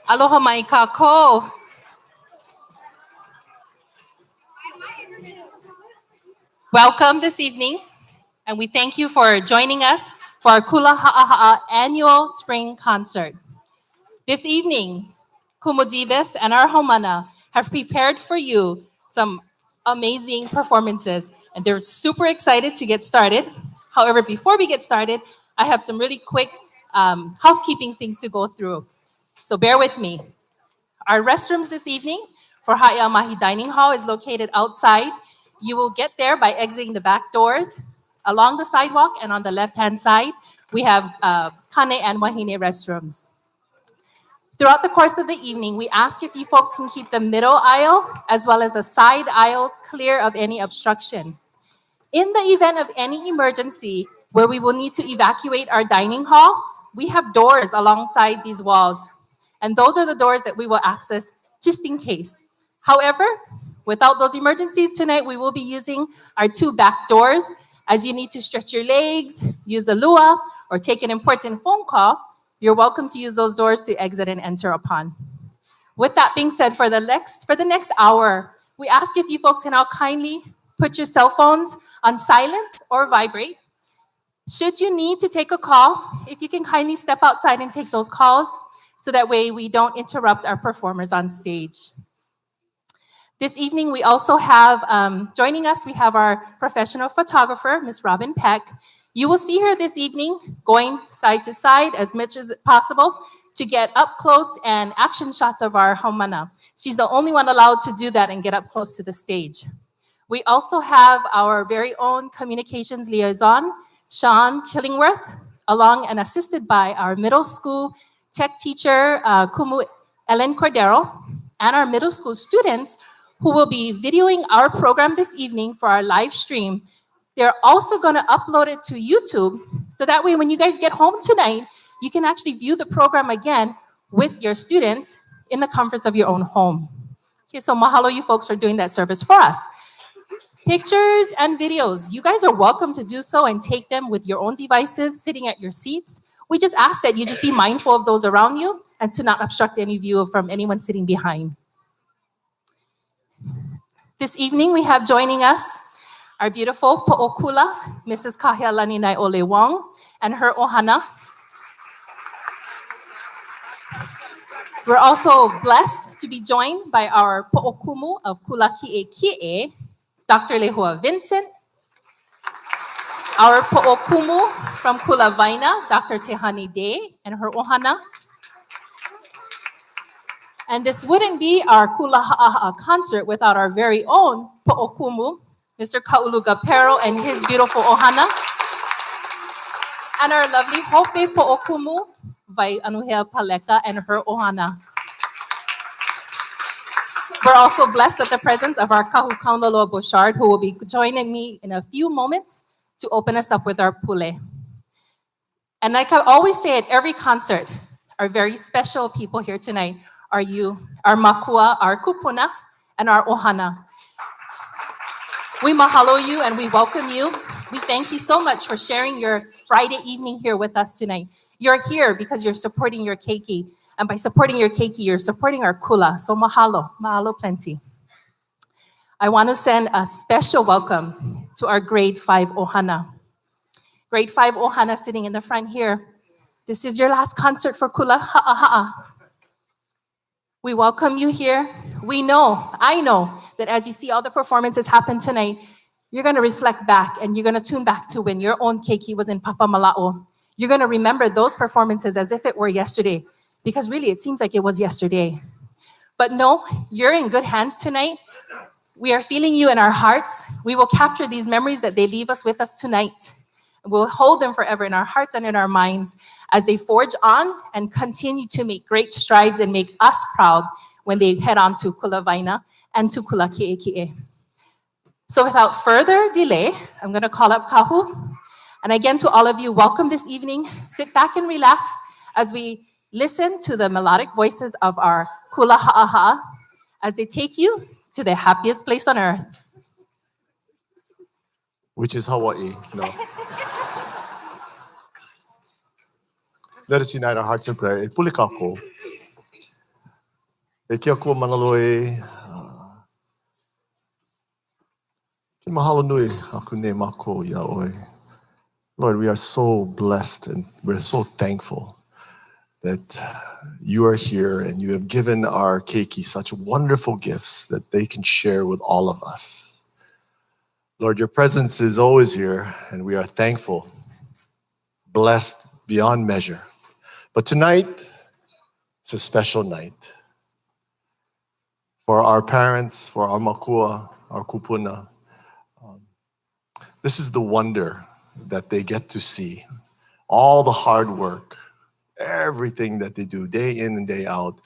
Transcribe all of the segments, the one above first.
Aloha mai kako. Welcome this evening, and we thank you for joining us for our Kula Haʻahaʻa Annual Spring Concert. This evening, Kumudibis and our Haumana have prepared for you some amazing performances, and they're super excited to get started. However, before we get started, I have some really quick housekeeping things to go through. So bear with me. Our restrooms this evening for Haʻia Mahi Dining Hall is located outside. You will get there by exiting the back doors. Along the sidewalk and on the left-hand side, we have Kane and Wahine restrooms. Throughout the course of the evening, we ask if you folks can keep the middle aisle as well as the side aisles clear of any obstruction. In the event of any emergency where we will need to evacuate our dining hall, we have doors alongside these walls. And those are the doors that we will access just in case. However, without those emergencies tonight, we will be using our two back doors. As you need to stretch your legs, use the lua, or take an important phone call, you're welcome to use those doors to exit and enter upon. With that being said, for the next hour, we ask if you folks can all kindly put your cell phones on silent or vibrate. Should you need to take a call, if you can kindly step outside and take those calls, so that way we don't interrupt our performers on stage. This evening, we also have, joining us, we have our professional photographer, Ms. Robin Peck. You will see her this evening going side to side as much as possible to get up close and action shots of our haumana. She's the only one allowed to do that and get up close to the stage. We also have our very own communications liaison, Sean Killingworth, along and assisted by our middle school tech teacher, Kumu Ellen Cordero, and our middle school students who will be videoing our program this evening for our live stream. They're also gonna upload it to YouTube, so that way when you guys get home tonight, you can actually view the program again with your students in the comforts of your own home. Okay, so mahalo you folks for doing that service for us. Pictures and videos, you guys are welcome to do so and take them with your own devices, sitting at your seats. We just ask that you just be mindful of those around you and to not obstruct any view from anyone sitting behind. This evening, we have joining us our beautiful Po'okula, Mrs. Kahialani Naiole Wong, and her ohana. We're also blessed to be joined by our Po'okumu of Kula Ki'eki'e, Dr. Lehua Vincent, our Po'okumu from Kula Vaina, Dr. Tehani Day, and her ohana. And this wouldn't be our Kula Haʻahaʻa concert without our very own Po'okumu, Mr. Kauluga Pero and his beautiful ohana. And our lovely Hope Po'okumu, Vai Anuhea Paleka and her ohana. We're also blessed with the presence of our Kahu Kaunaloa Bouchard, who will be joining me in a few moments to open us up with our pule. And like I always say at every concert, our very special people here tonight are you, our makua, our kupuna, and our ohana. We mahalo you and we welcome you. We thank you so much for sharing your Friday evening here with us tonight. You're here because you're supporting your keiki. And by supporting your keiki, you're supporting our kula. So mahalo, mahalo plenty. I want to send a special welcome to our grade 5 ohana. Grade 5 ohana sitting in the front here. This is your last concert for Kula Haʻahaʻa. We welcome you here. We know, I know, that as you see all the performances happen tonight, you're going to reflect back and you're going to tune back to when your own keiki was in Papa Mala'o. You're going to remember those performances as if it were yesterday, because really it seems like it was yesterday. But no, you're in good hands tonight. We are feeling you in our hearts. We will capture these memories that they leave us with us tonight. We'll hold them forever in our hearts and in our minds as they forge on and continue to make great strides and make us proud when they head on to Kula Vaina and to Kula Ki'eki'e. So without further delay, I'm going to call up Kahu. And again, to all of you, welcome this evening. Sit back and relax as we listen to the melodic voices of our Kula Haʻahaʻa as they take you to the happiest place on earth. Which is Hawaii. No. Let us unite our hearts in prayer. E pule kako. E kia kua manaloe. Ke mahalo nui aku ne mako ia oe. Lord, we are so blessed and we're so thankful that you are here and you have given our keiki such wonderful gifts that they can share with all of us. Lord, your presence is always here and we are thankful, blessed beyond measure. But tonight, it's a special night for our parents, for our makua, our kupuna. This is the wonder that they get to see. All the hard work, everything that they do day in and day out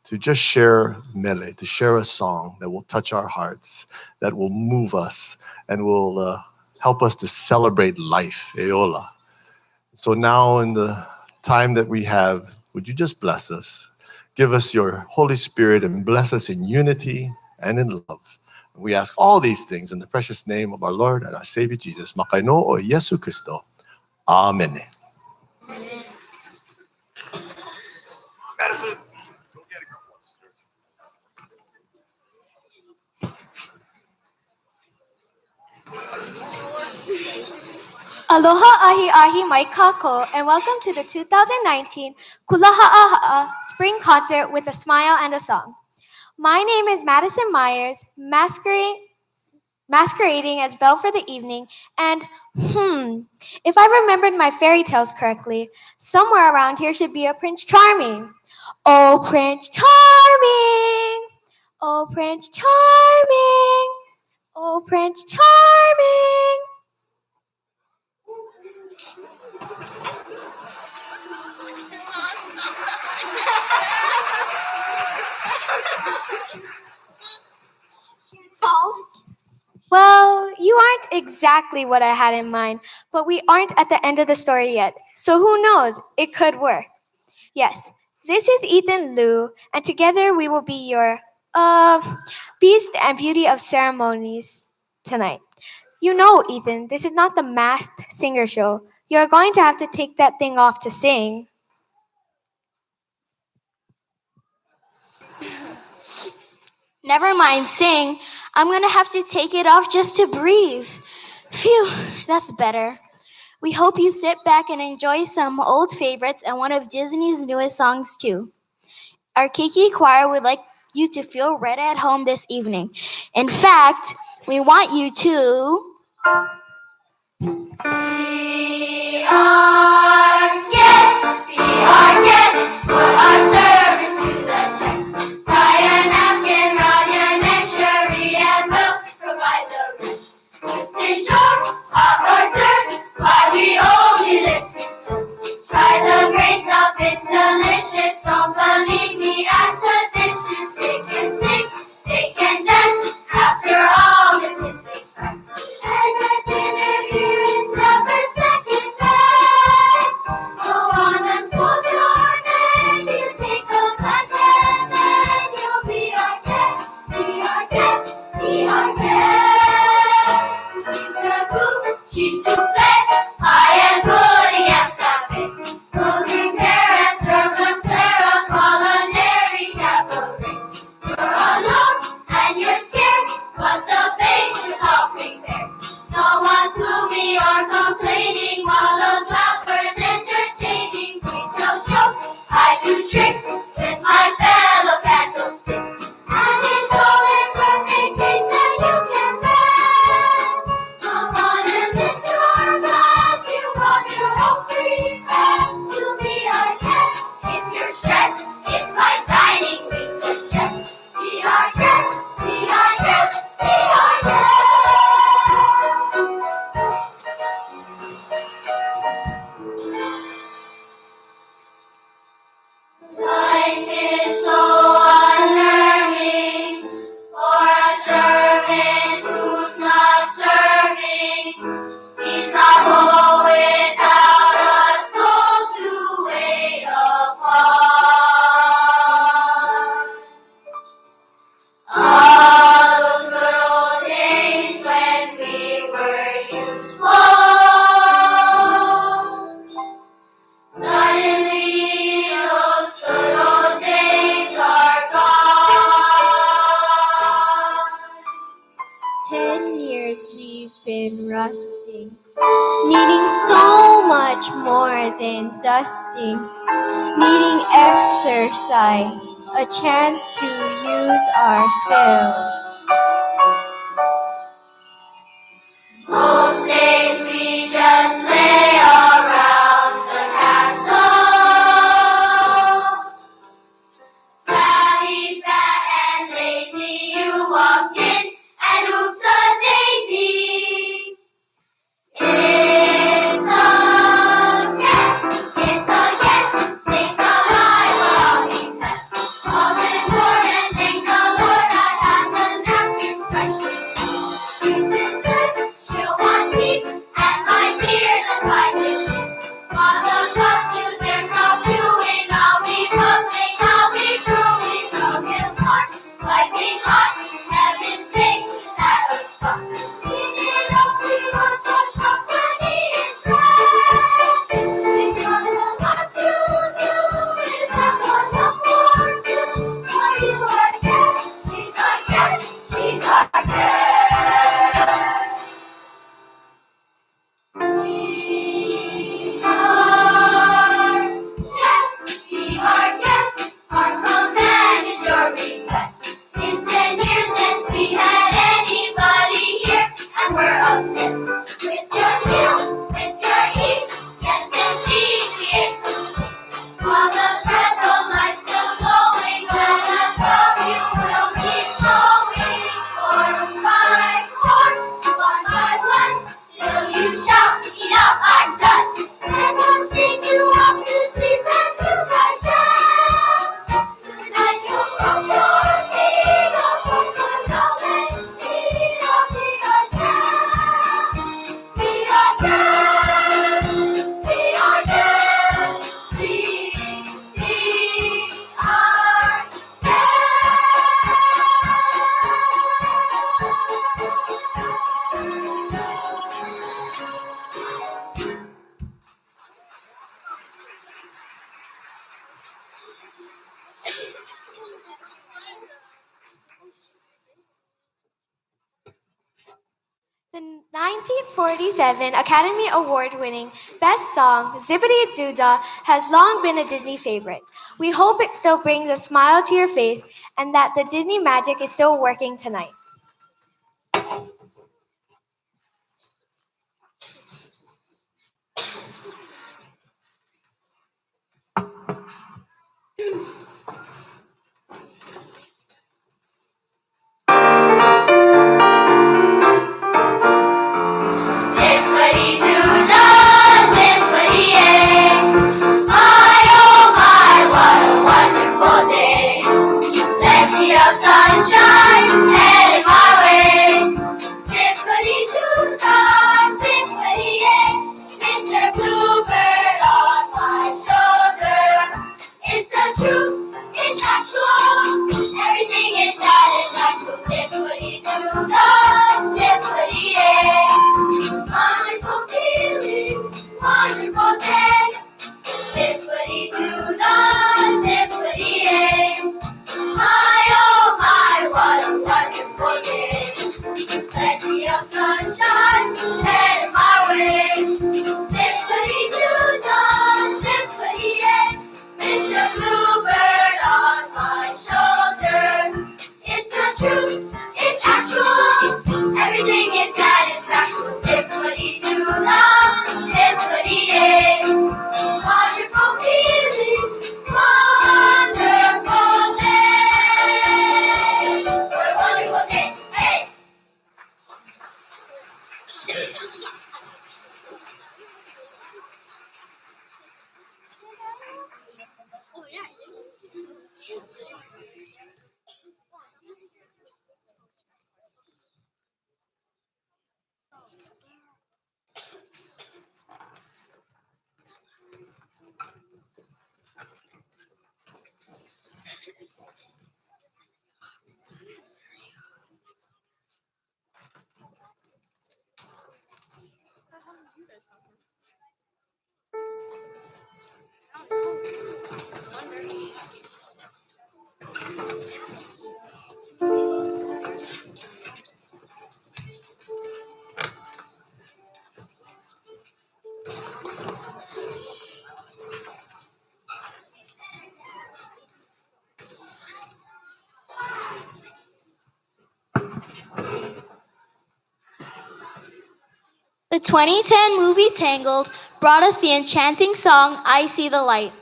to just share mele, to share a song that will touch our hearts, that will move us and will help us to celebrate life, eola. So now in the time that we have, would you just bless us? Give us your Holy Spirit and bless us in unity and in love. We ask all these things in the precious name of our Lord and our Savior Jesus. Makaino o Yesu Christo. Amen. Madison. Aloha ahi ahi mai kako, and welcome to the 2019 Kula Haʻahaʻa Spring Concert with a smile and a song. My name is Madison Myers, masquerading as Belle for the evening, and if I remembered my fairy tales correctly, somewhere around here should be a Prince Charming. Oh, Prince Charming! Oh, Prince Charming! Oh, Prince Charming! Well, you aren't exactly what I had in mind, but we aren't at the end of the story yet. So who knows? It could work. Yes, this is Ethan Liu, and together we will be your beast and beauty of ceremonies tonight. You know, Ethan, this is not the Masked Singer show. You're going to have to take that thing off to sing. Never mind sing. I'm going to have to take it off just to breathe. Phew, that's better. We hope you sit back and enjoy some old favorites and one of Disney's newest songs too. Our Keiki Choir would like you to feel right at home this evening. In fact, we want you to... Be our guest, put our service to the test. Tie a napkin round your neck, Sherry, and we'll provide the rest. Soup du jour, hot hors d'oeuvres, why we only live to serve. Try the great stuff, it's delicious. Don't believe me, ask the dishes. They can sing, they can dance. After all, this is six friends. And the dinner here is never second best. and rusting, needing so much more than dusting, needing exercise, a chance to use our skills. Most days we just lay around the castle. Flabby, fat, and lazy, you walked in, and oops a daisy. It's a guess, sakes alive while we pass. All in ward and thank the Lord I had the napkins fresh. Truth is good, she'll want tea, and my dear, let's fight with you. While the clocks do their stop chewing, I'll be puffing, I'll be brewing, broken heart, piping hot. Heaven sakes, is that a spot? Clean it up, we want those company instead. She's got a lot to do, is that one more two? For you are guest, she's our guest, she's our guest. We are guests. Our command is your request. It's 10 years since we had anybody here, and we're obsessed with your skills, with your ease. Yes, indeed, we ate some sweets. While the candle light's still glowing, let us love you will keep going. Course by course, one by one, till you shout, enough, I'm done. Then we'll sing you off to sleep as you digest. Tonight you'll roll your feet up on the knowledge. We are guests. We are guests. We are guests. We are The 1947 Academy Award-winning Best Song, Zippity Doo Dah, has long been a Disney favorite. We hope it still brings a smile to your face and that the Disney magic is still working tonight. Zippity-doo-dah, zippity-yay. My, oh my, what a wonderful day. Plenty of sunshine headed my way. Zippity-doo-dah, zippity-yay. Mr. Bluebird on my shoulder. It's the truth, it's actual. Everything is satisfactual. Zippity-doo-dah, zippity-yay. Wonderful feelings, wonderful day. Zippity-doo-dah, zippity-yay. My, oh my, what a wonderful day. Plenty of sunshine headed my way. Zippity-doo-dah, zippity-yay. Mr. Bluebird on my shoulder. It's the truth, it's actual. Everything is satisfactual. Zippity-doo-dah, zippity-yay. Wonderful feelings, wonderful day. What a wonderful day. Hey! The 2010 movie Tangled brought us the enchanting song I See the Light,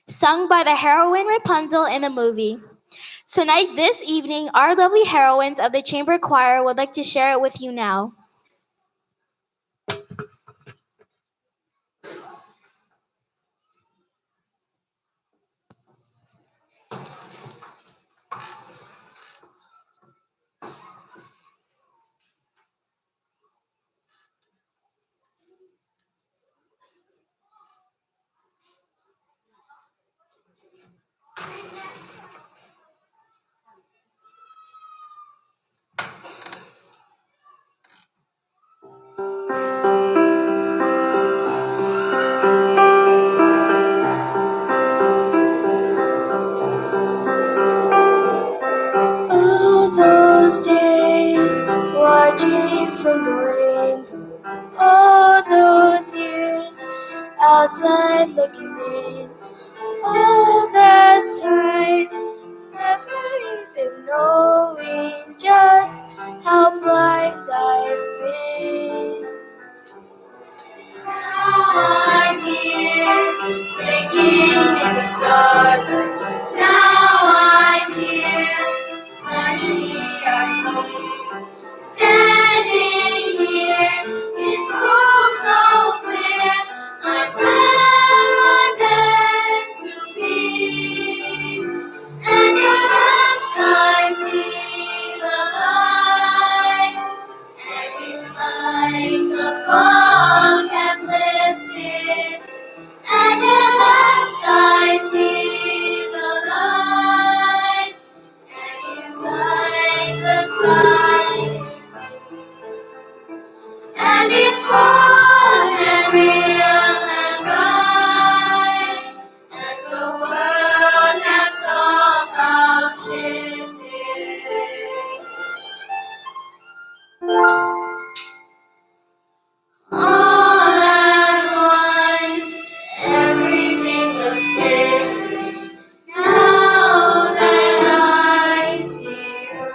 sung by the heroine Rapunzel in the movie. Tonight, this evening, our lovely heroines of the chamber choir would like to share it with you now. All those days watching from the windows, all those years outside looking in, all that time never even knowing just how blind I've been. Now I'm here, blinking in the starlight. Now I'm here, suddenly I see. Standing here, it's all so clear. I'm where I'm meant to be. And at last I see the light. And it's like the fog has lifted. And at last I see the light. And it's like the sky is blue. And it's warm and real and bright. And the world has somehow shifted. All at once, everything looks different now that I see you.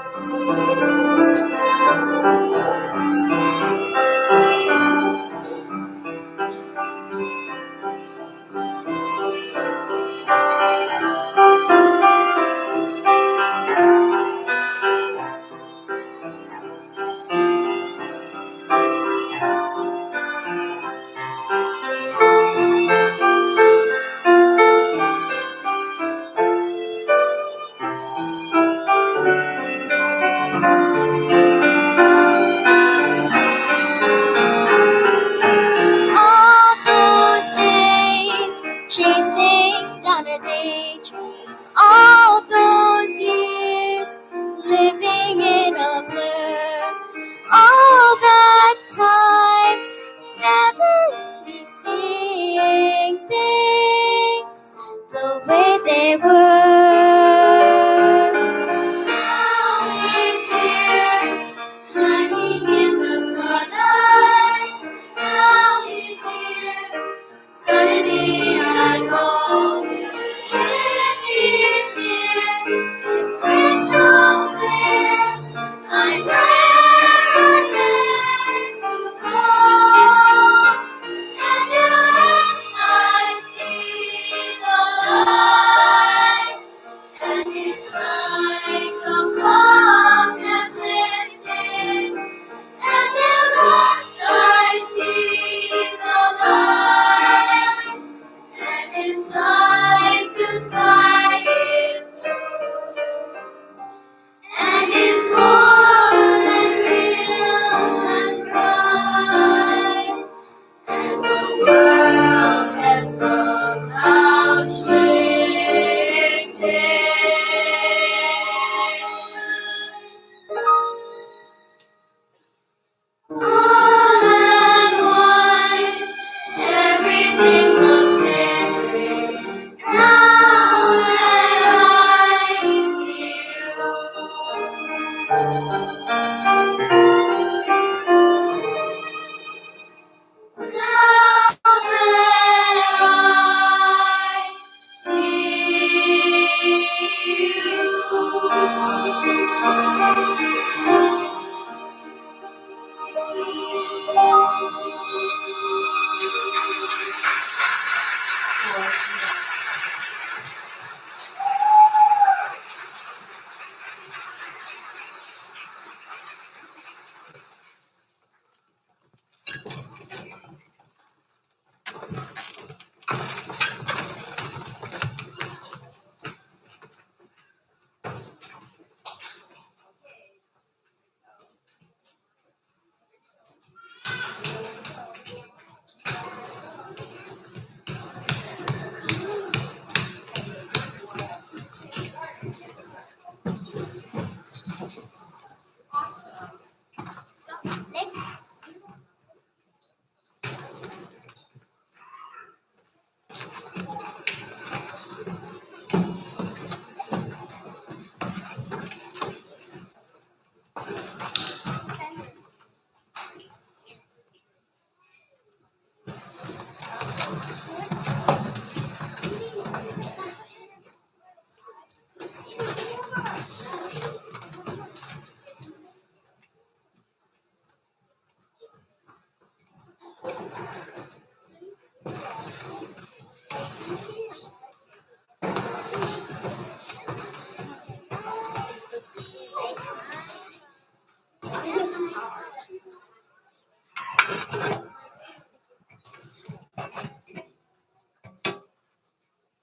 All those days chasing down a daydream. All those years living in a blur. All that time never really seeing things the way they were. Now he's here, shining in the sunlight. Now he's here, suddenly I know. If he's here, it's crystal clear. I'm where I'm meant to go. And at last I see the light. And it's like the fog has lifted. And at last I see the light. And it's like the sky is blue. And it's warm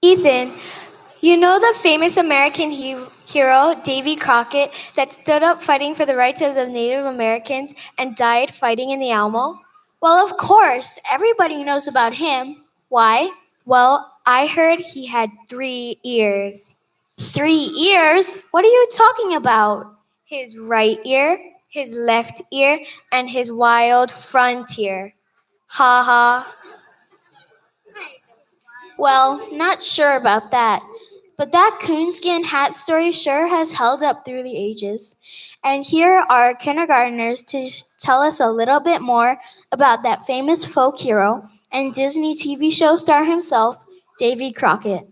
Ethan, you know the famous American hero, Davy Crockett, that stood up fighting for the rights of the Native Americans and died fighting in the Alamo? Well, of course, everybody knows about him. Why? Well, I heard he had 3 ears. 3 ears? What are you talking about? His right ear, his left ear, and his wild front ear. Ha ha. Well, not sure about that. But that coonskin hat story sure has held up through the ages. And here are kindergartners to tell us a little bit more about that famous folk hero and Disney TV show star himself, Davy Crockett.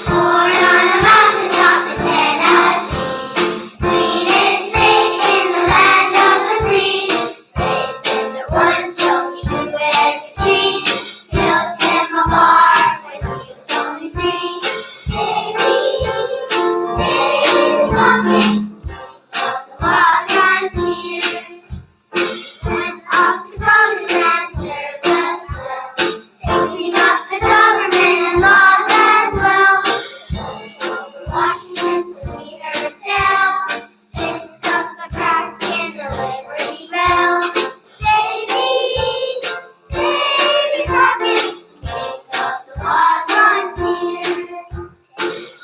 Born on a mountain top in Tennessee, greenest state in the land of the free. Raised in the woods, so he knew every tree. Built him a barn when he was only 3. Davy Crockett, of the wild frontier, went off to Congress and served us well, fixing up the government and laws as well. Over Washington, so we heard tell, fixed up the crack in the Liberty Bell. Davy Crockett, king of the wild frontier.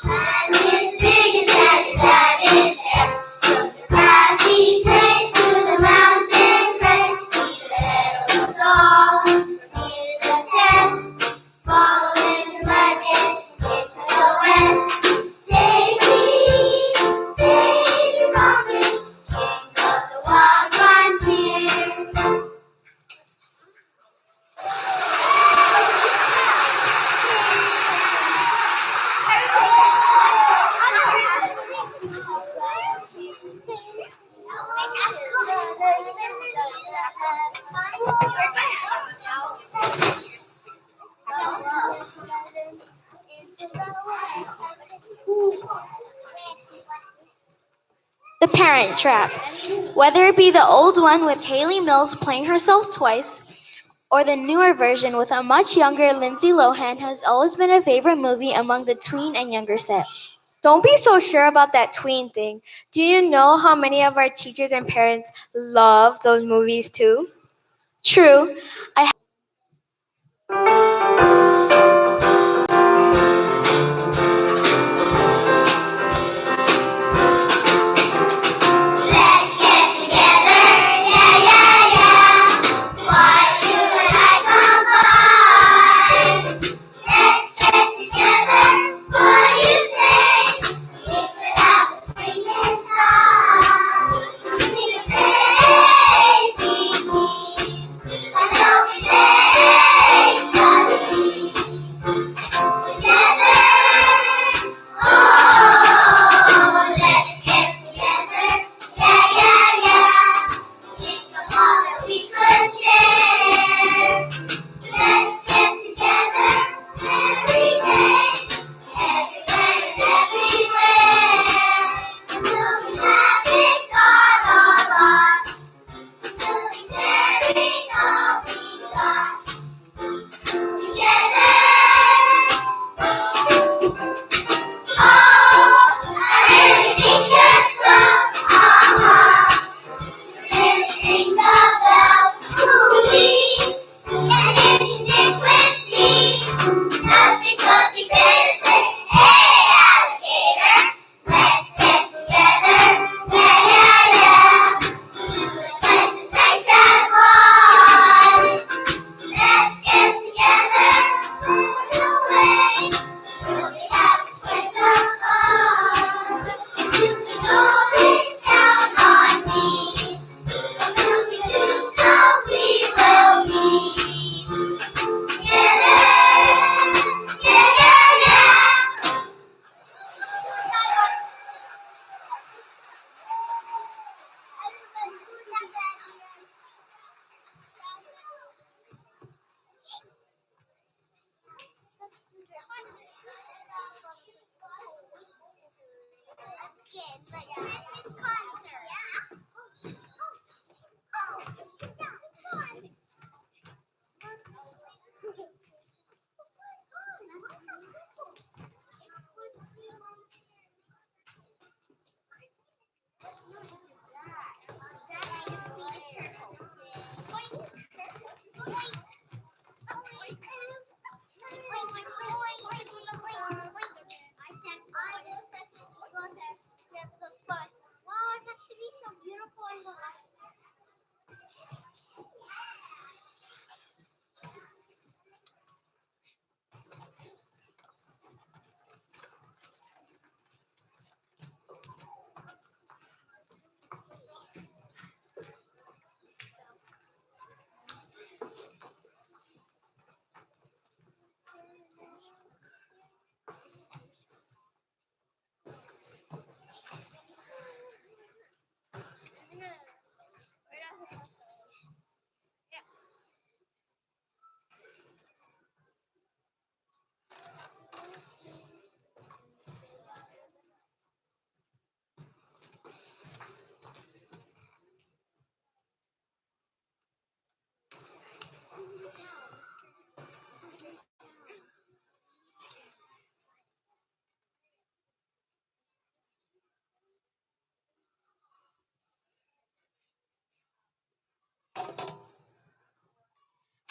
And his biggest hat is at his S. From the grassy place to the mountain crest, he's the head of us all. Needed a test, following his legend into the west. Davy Crockett, king of the wild frontier. The Parent Trap. Whether it be the old one with Haley Mills playing herself twice, or the newer version with a much younger Lindsay Lohan, has always been a favorite movie among the tween and younger set. Don't be so sure about that tween thing. Do you know how many of our teachers and parents love those movies too? True, Let's get together, yeah, yeah, yeah. Why you and I combine? Let's get together, what do you say? We could have a swinging time. We're crazy team. I know we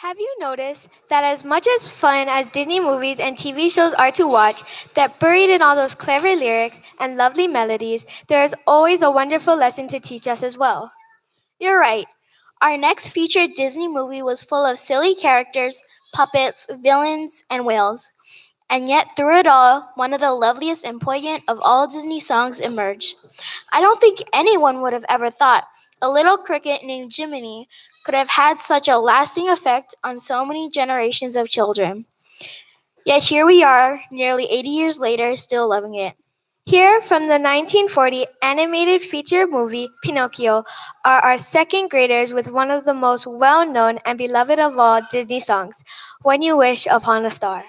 Have you noticed that as much as fun as Disney movies and TV shows are to watch, that buried in all those clever lyrics and lovely melodies, there is always a wonderful lesson to teach us as well? You're right. Our next featured Disney movie was full of silly characters, puppets, villains, and whales. And yet, through it all, one of the loveliest and poignant of all Disney songs emerged. I don't think anyone would have ever thought a little cricket named Jiminy could have had such a lasting effect on so many generations of children. Yet here we are, nearly 80 years later, still loving it. Here from the 1940 animated feature movie Pinocchio are our second graders with one of the most well-known and beloved of all Disney songs, When You Wish Upon a Star.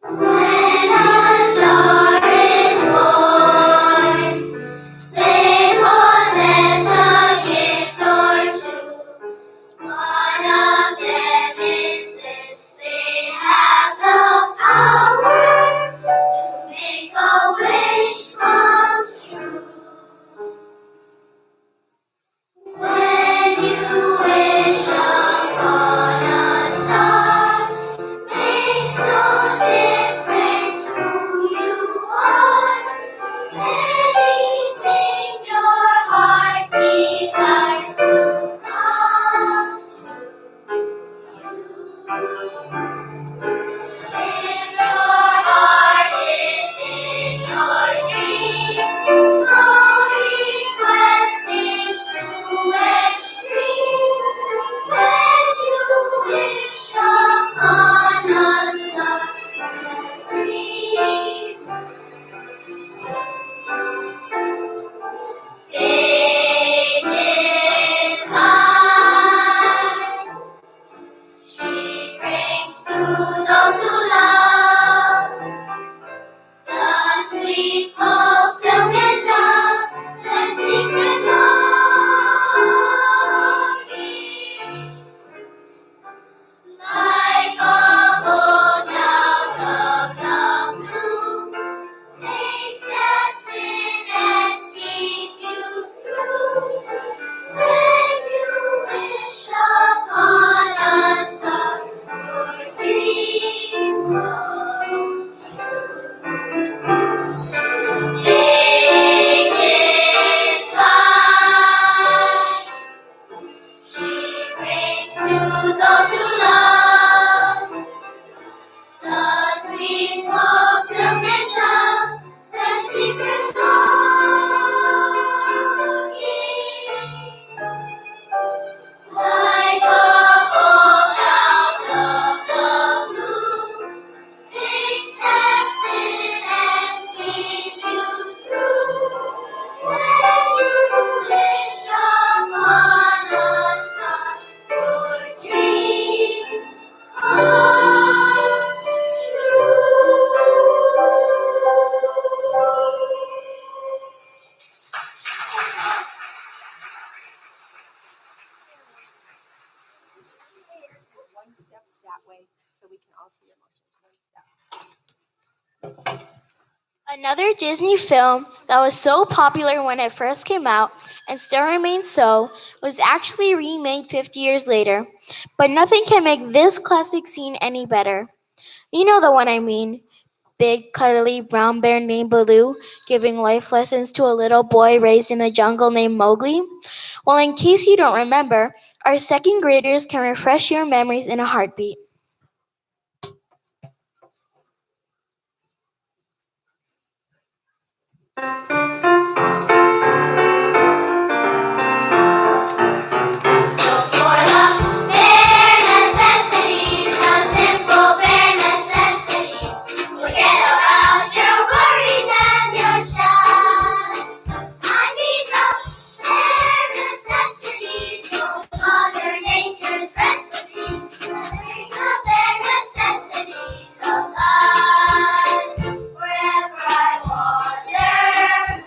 When a star is born, they possess a gift or two. One of them is this: they have the power to make a wish come true. When you wish upon a star, makes no difference who you are. Anything your heart desires will come to you. If your heart is in your dream, no request is too extreme. When you wish upon a star, dream. Fate is kind. She brings to those who love the sweet fulfillment of the secret longing. Like a bolt out of the blue, fate steps in and sees you through. When you wish upon a star, your dreams grow true. Fate is kind. She brings to those who love the sweet fulfillment of the secret longing. Like a bolt out of the blue, fate steps in and sees you through. When you wish upon a star, your dreams come true. One step that way so we can all see your motions. One step. Another Disney film that was so popular when it first came out and still remains so was actually remade 50 years later. But nothing can make this classic scene any better. You know the one I mean. Big, cuddly brown bear named Baloo giving life lessons to a little boy raised in a jungle named Mowgli. Well, in case you don't remember, our second graders can refresh your memories in a heartbeat. For the bare necessities, the simple bare necessities. Forget about your worries and your strife. I need the bare necessities, those Mother Nature's recipes. Bring the bare necessities of life. Wherever I wander,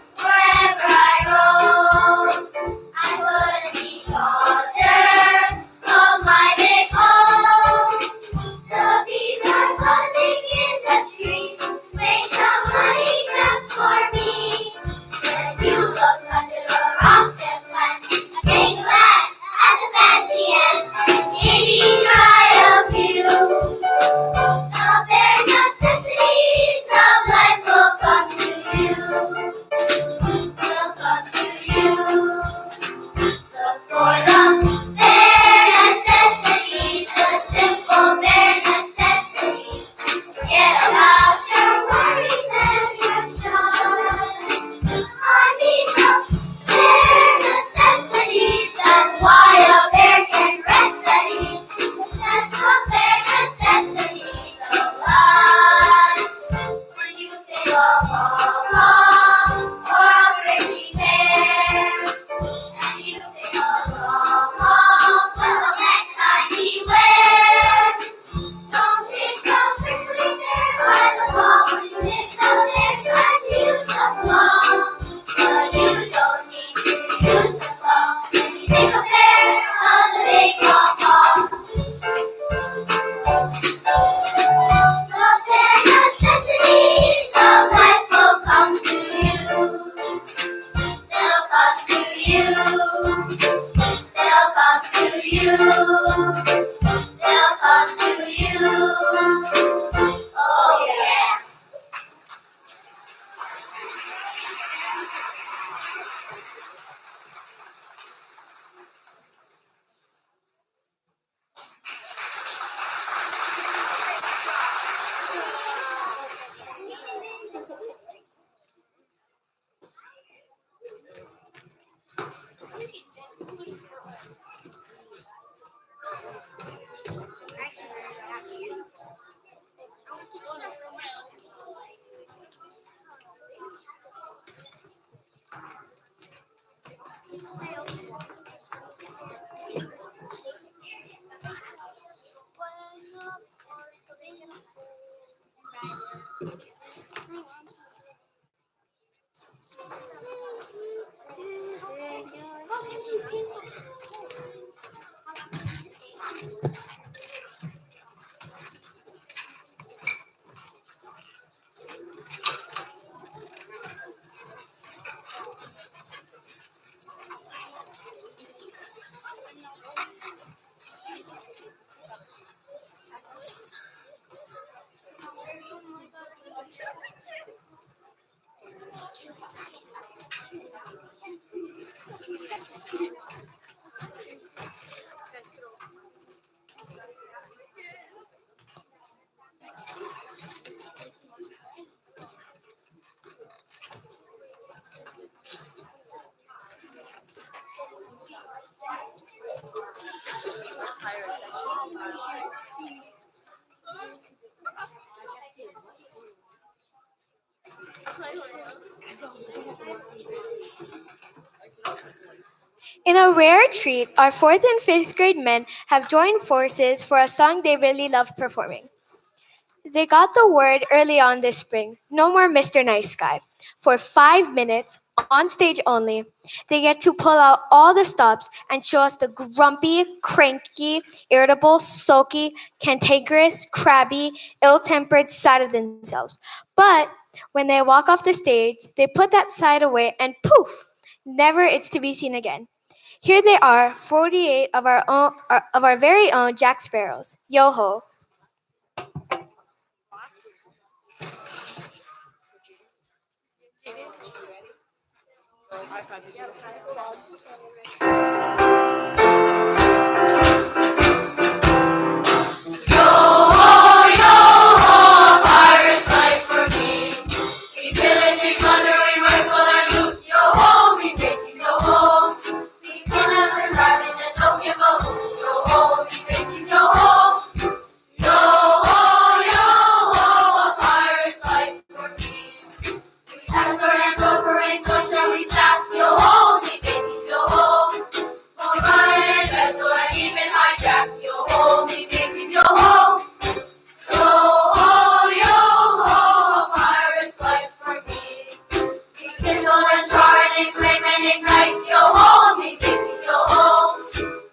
walk home, or a crazy bear. And you think I'll walk home, well, the next time beware. Don't think I'll strictly there by the wall when you think I'll there you so long. But you don't need to use the claw when you think of there on the big ball. The bare necessities of life will come to you. They'll come to you. They'll come to you. They'll come to you. Oh yeah. In a rare treat, our 4th and 5th grade men have joined forces for a song they really love performing. They got the word early on this spring, no more Mr. Nice Guy. For 5 minutes, on stage only, they get to pull out all the stops and show us the grumpy, cranky, irritable, sulky, cantankerous, crabby, ill-tempered side of themselves. But when they walk off the stage, they put that side away and poof, never it's to be seen again. Here they are, 48 of our very own Jack Sparrows. Yo-ho. Pirate's life for me. We pillage, we plunder, we rifle and loot. Yo ho, we matey, yo ho. We kidnap and ravage and don't give a hoot. Yo ho, we matey, yo ho. Yo ho, a pirate's life for me. We escort and pilfer and push and we sack. Yo ho, we matey, yo ho. We'll ride and embezzle and even hijack. Yo ho, we matey, yo ho. Yo ho, a pirate's life for me. We kindle and char and inflame and ignite. Yo ho, me mateys, yo ho.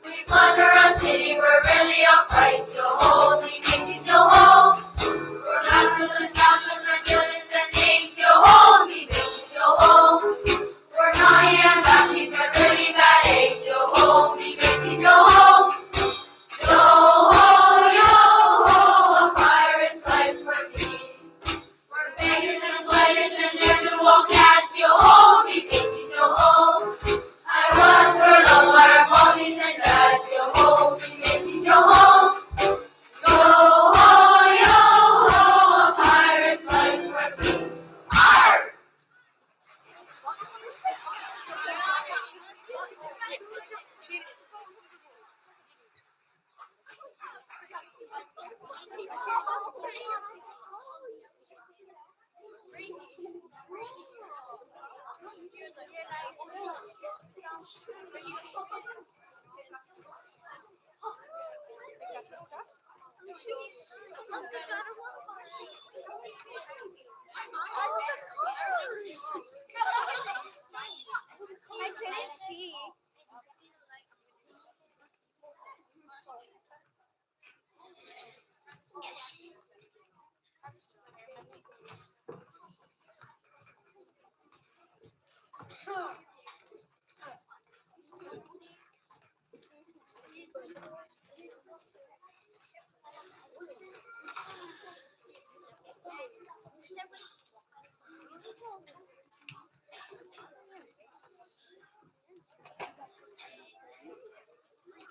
We plunder a city, we're really a fright. Yo ho, me mateys, yo ho. We're rascals and scoundrels and villains and knaves. Yo ho, me mateys, yo ho. We're naughty and bashy, but really bad eggs. Yo ho, me mateys, yo ho. Yo ho, a pirate's life for me. We're beggars and blighters and ne'er-do-well cats. Yo ho, me mateys, yo ho. I run for love, our mommies and dads. Yo ho, me mateys, yo ho. Yo ho, a pirate's life for me. Arr! I couldn't see.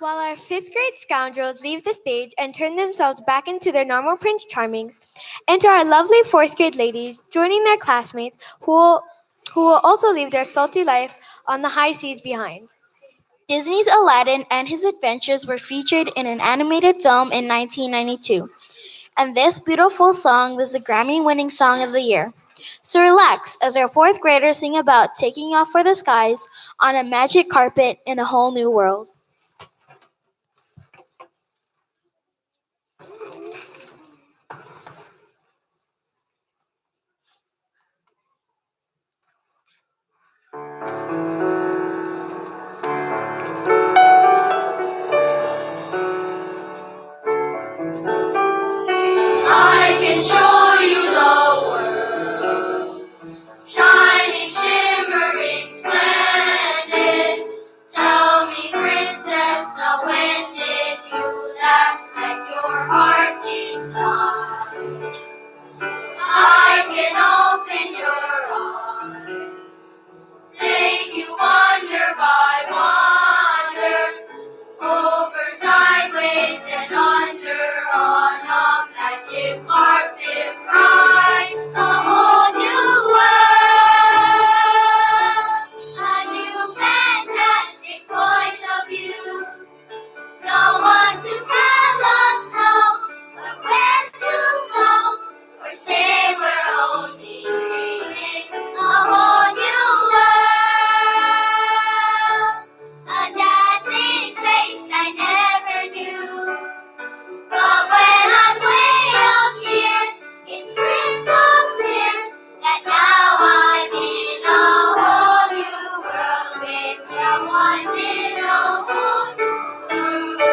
While our fifth grade scoundrels leave the stage and turn themselves back into their normal Prince Charmings, enter our lovely fourth grade ladies, joining their classmates who will also leave their salty life on the high seas behind. Disney's Aladdin and His Adventures were featured in an animated film in 1992, and this beautiful song was the Grammy-winning Song of the Year. So relax as our fourth graders sing about taking off for the skies on a magic carpet in a whole new world. I can show you the world, shining, shimmering, splendid. Tell me, princess, now when did you last let your heart decide? I can open your eyes, take you wonder by wonder, over, sideways, and under on a magic carpet ride. A whole new world, a new fantastic point of view. No one to tell us no, or where to go, or say we're only dreaming. A whole new world, a dazzling place I never knew. But when I'm way up here, it's crystal clear that now I'm in a whole new world with you. I'm in a whole new world.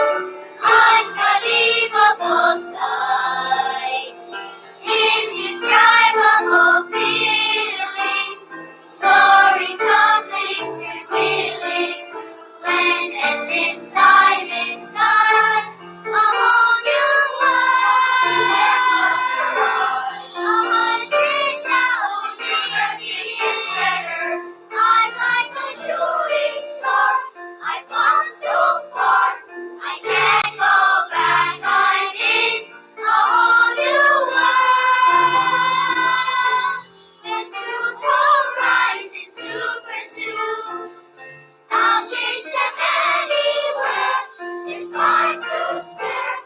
Unbelievable sights, indescribable feelings, soaring, tumbling, freewheeling, when endless time is gone. A whole new world, 100,000 years better. I'm like a shooting star, I've come so far, I can't go back. I'm in a whole new world, and through horizons to pursue. I'll chase them anywhere, there's time to spare.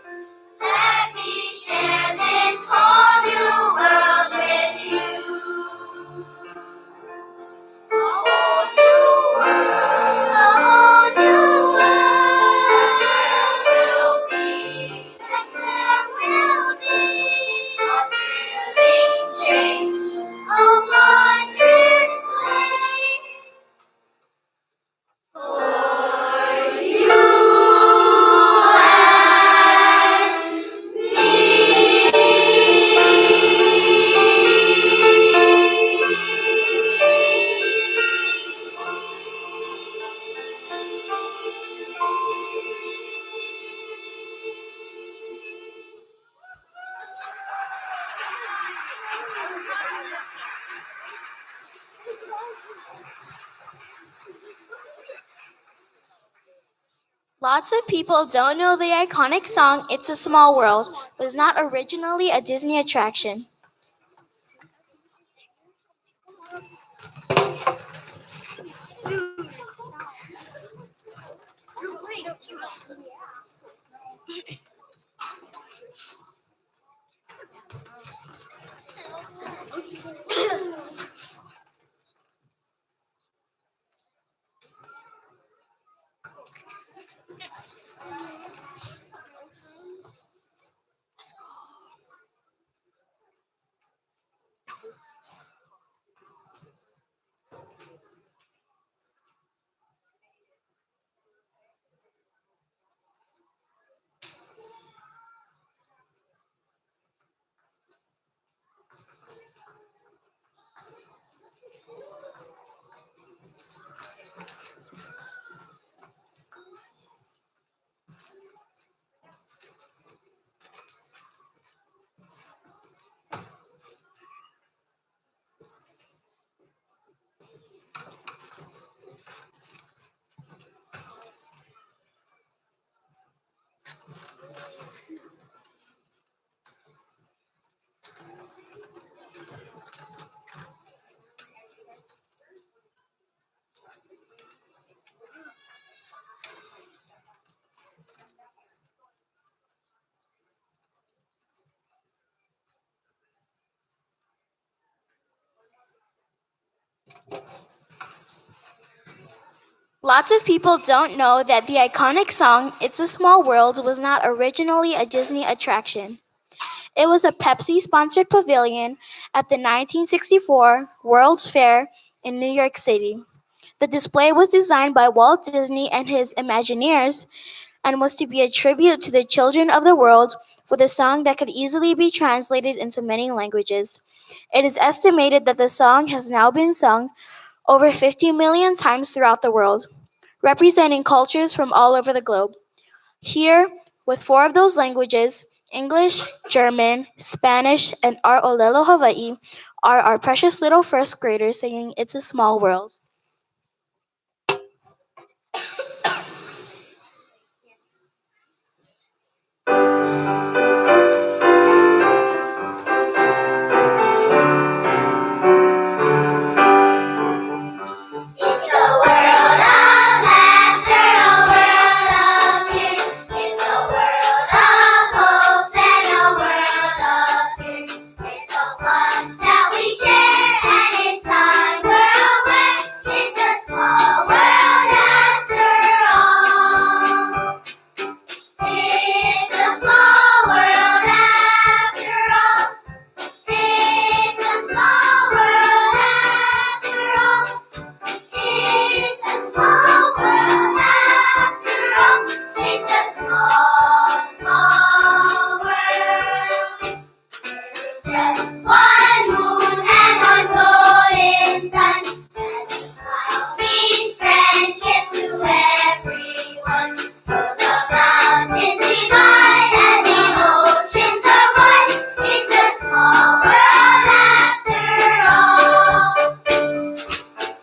Let me share this whole new world with you. A whole new world, a whole new world. Yes, there will be a thrilling chase, a wondrous place for you and Lots of people don't know the iconic song It's a Small World was not originally a Disney attraction. Lots of people don't know that the iconic song It's a Small World was not originally a Disney attraction. It was a Pepsi-sponsored pavilion at the 1964 World's Fair in New York City. The display was designed by Walt Disney and his Imagineers and was to be a tribute to the children of the world with a song that could easily be translated into many languages. It is estimated that the song has now been sung over 50 million times throughout the world, representing cultures from all over the globe. Here, with 4 of those languages, English, German, Spanish, and our Olelo Hawaii, are our precious little first graders singing It's a Small World. It's a world of laughter, a world of tears. It's a world of hopes and a world of fears. There's so much that we share, and it's unaware. It's a small world after all. It's a small world after all. It's a small world after all. It's a small world after all. It's a small, small world. Just one moon and one golden sun. And a smile means friendship to everyone. Though the mountains divide and the oceans are wide, it's a small world after all.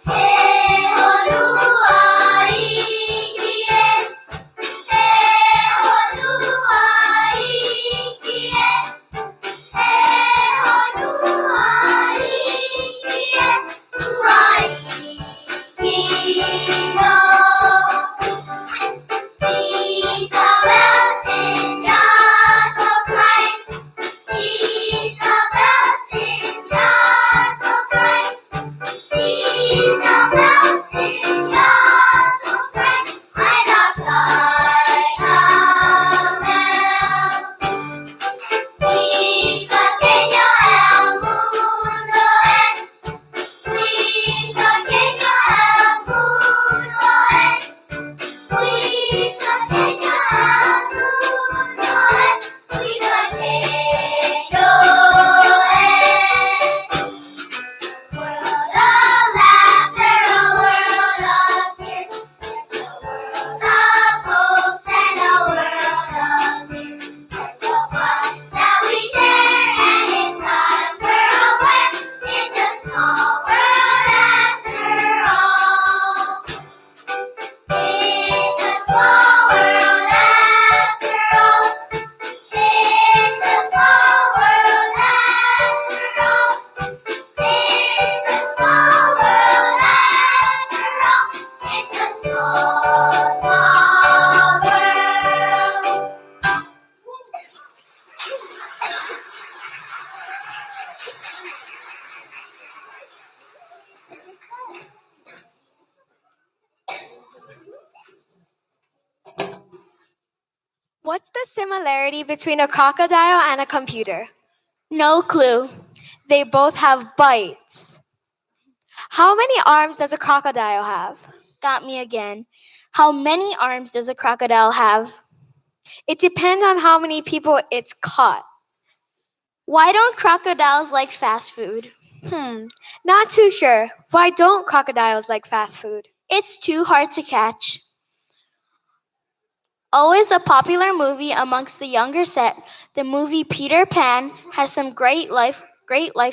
Hey ho lua ikie, hey ho lua ikie, hey ho lua ikie, lua ikino. Isabel is just so kind. Isabel is just so kind. Isabel is just so kind. I love Caramel. Mi pequeño el mundo es. Mi pequeño el mundo es. Mi pequeño el mundo es. Mi pequeño es. World of laughter, a world of tears. It's a world of hopes and a world of fears. There's so much that we share, and it's unaware. It's a small world after all. It's a small world after all. It's a small world after all. It's a small world after all. It's a small, small world. What's the similarity between a crocodile and a computer? No clue. They both have bites. How many arms does a crocodile have? Got me again. How many arms does a crocodile have? It depends on how many people it's caught. Why don't crocodiles like fast food? Not too sure. Why don't crocodiles like fast food? It's too hard to catch. Always a popular movie amongst the younger set, the movie Peter Pan has some great life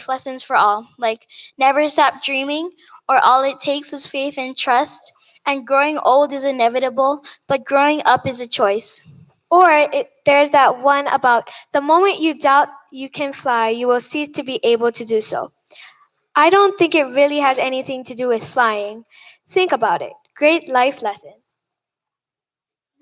lessons for all, like never stop dreaming, or all it takes is faith and trust, and growing old is inevitable, but growing up is a choice. Or there's that one about the moment you doubt you can fly, you will cease to be able to do so. I don't think it really has anything to do with flying. Think about it. Great life lesson.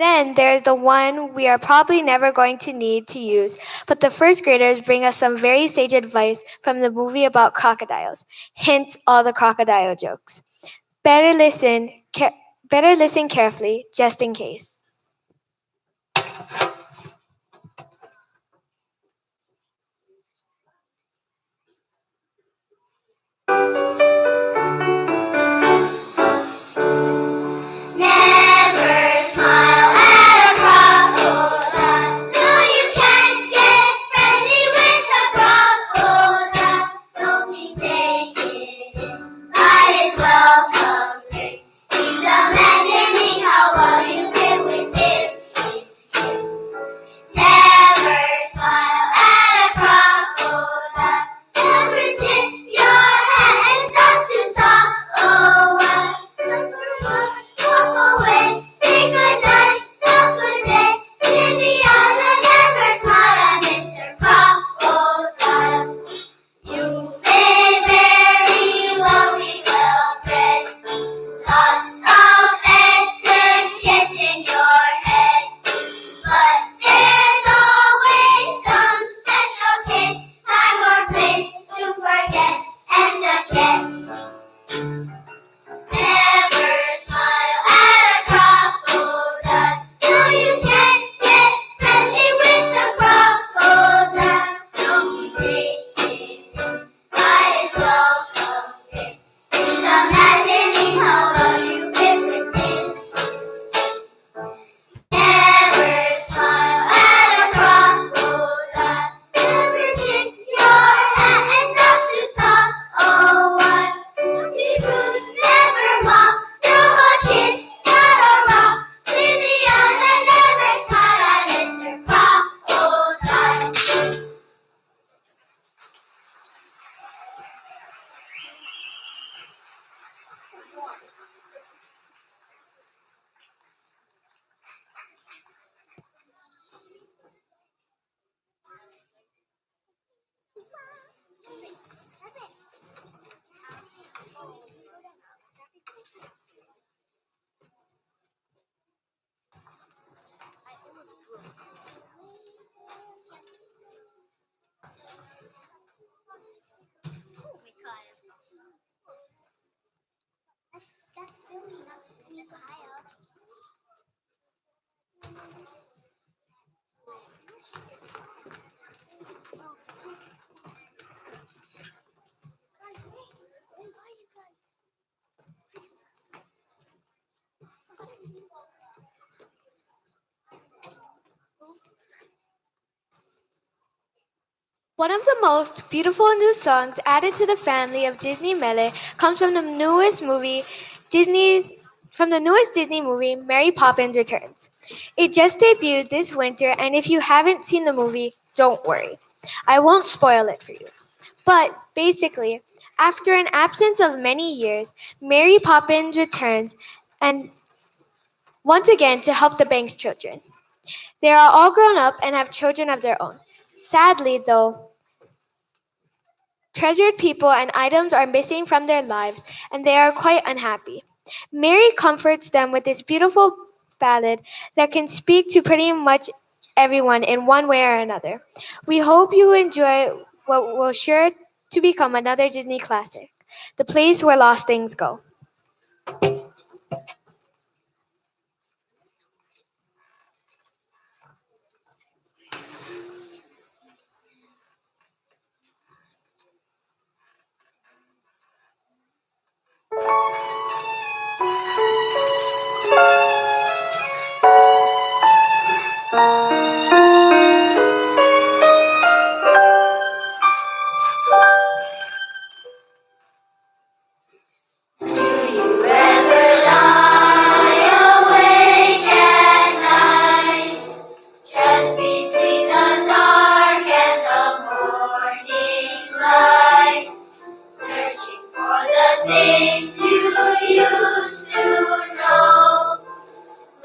Then there's the one we are probably never going to need to use, but the first graders bring us some very sage advice from the movie about crocodiles. Hence all the crocodile jokes. Better listen carefully, just in case. Never smile at a crocodile. No, you can't get friendly with a crocodile. Don't be taken by his welcome drink. He's imagining how well you get within his skin. Never smile at a crocodile. Never tip your hat and stop to talk a while. Walk away, say goodnight, have a good day. In the island, never smile at Mr. Crocodile. You may very well be well bred, lots of etiquette in your head, but there's always some special case, time or place to forget etiquette. Never smile at a crocodile. No, you can't get friendly with the crocodile. Don't be taken by his welcome drink. He's imagining how well you fit within his skin. Never smile at a crocodile. Never tip your hat and stop to talk a while. Don't be rude, never mock. No a kiss, not a rock. In the island, never smile at Mr. Crocodile. One of the most beautiful new songs added to the family of Disney Mele comes from the newest Disney movie, Mary Poppins Returns. It just debuted this winter, and if you haven't seen the movie, don't worry. I won't spoil it for you. But basically, after an absence of many years, Mary Poppins returns and once again to help the Banks children. They are all grown up and have children of their own. Sadly, though, treasured people and items are missing from their lives, and they are quite unhappy. Mary comforts them with this beautiful ballad that can speak to pretty much everyone in one way or another. We hope you enjoy what will sure to become another Disney classic, The Place Where Lost Things Go. Do you ever lie awake at night, just between the dark and the morning light, searching for the things you used to know,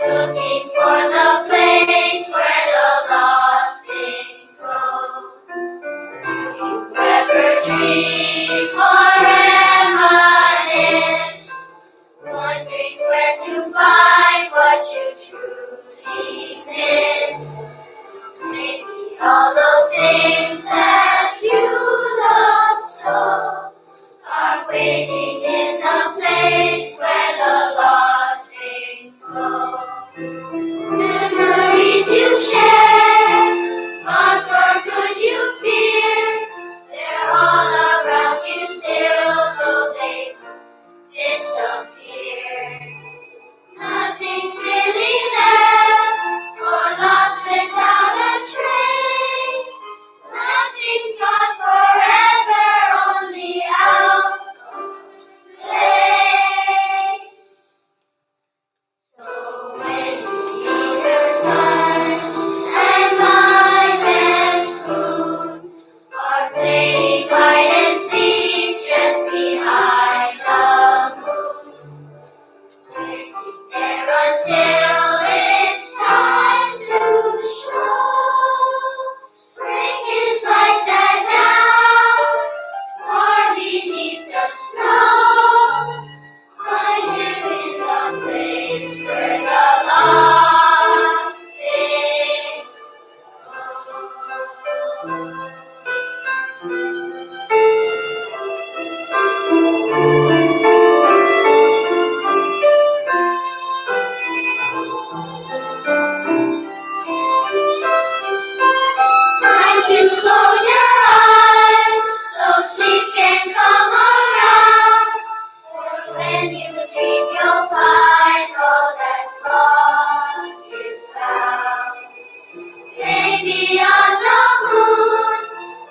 looking for the place where the lost things go? Do you ever dream or reminisce, wondering where to find what you truly Time to close your eyes so sleep can come around. For when you dream, you'll find all that's lost is found. Maybe on the moon,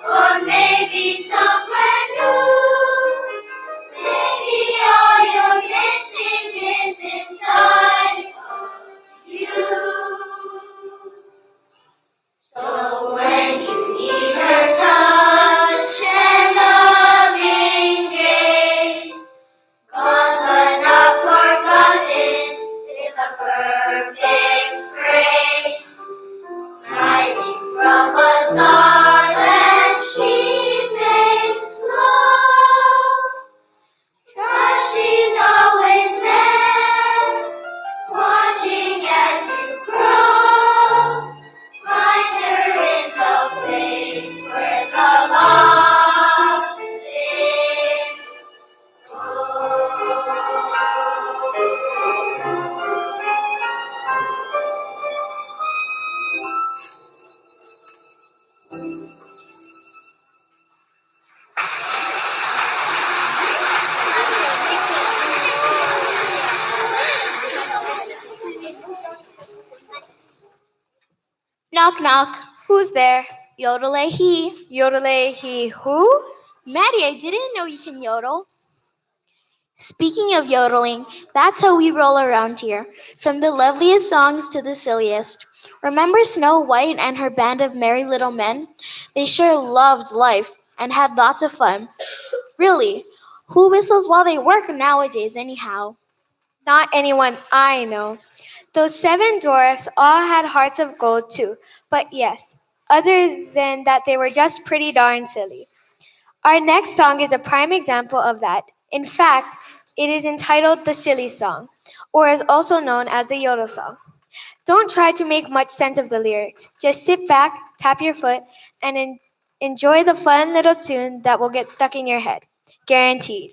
or maybe somewhere new. Maybe all you're missing is inside you. So when you need her touch and loving gaze, gone but not forgotten is a perfect phrase. Smiling from a star that she makes glow. Trust she's always there, watching as you grow. Find her in the place where the lost is. Knock, knock. Who's there? Yodel he. Yodele he who? Maddie, I didn't know you can yodel. Speaking of yodeling, that's how we roll around here. From the loveliest songs to the silliest. Remember Snow White and her band of merry little men? They sure loved life and had lots of fun. Really, who whistles while they work nowadays anyhow? Not anyone I know. Those 7 dwarfs all had hearts of gold too. But yes, other than that, they were just pretty darn silly. Our next song is a prime example of that. In fact, it is entitled The Silly Song, or is also known as the Yodel Song. Don't try to make much sense of the lyrics. Just sit back, tap your foot, and enjoy the fun little tune that will get stuck in your head. Guaranteed.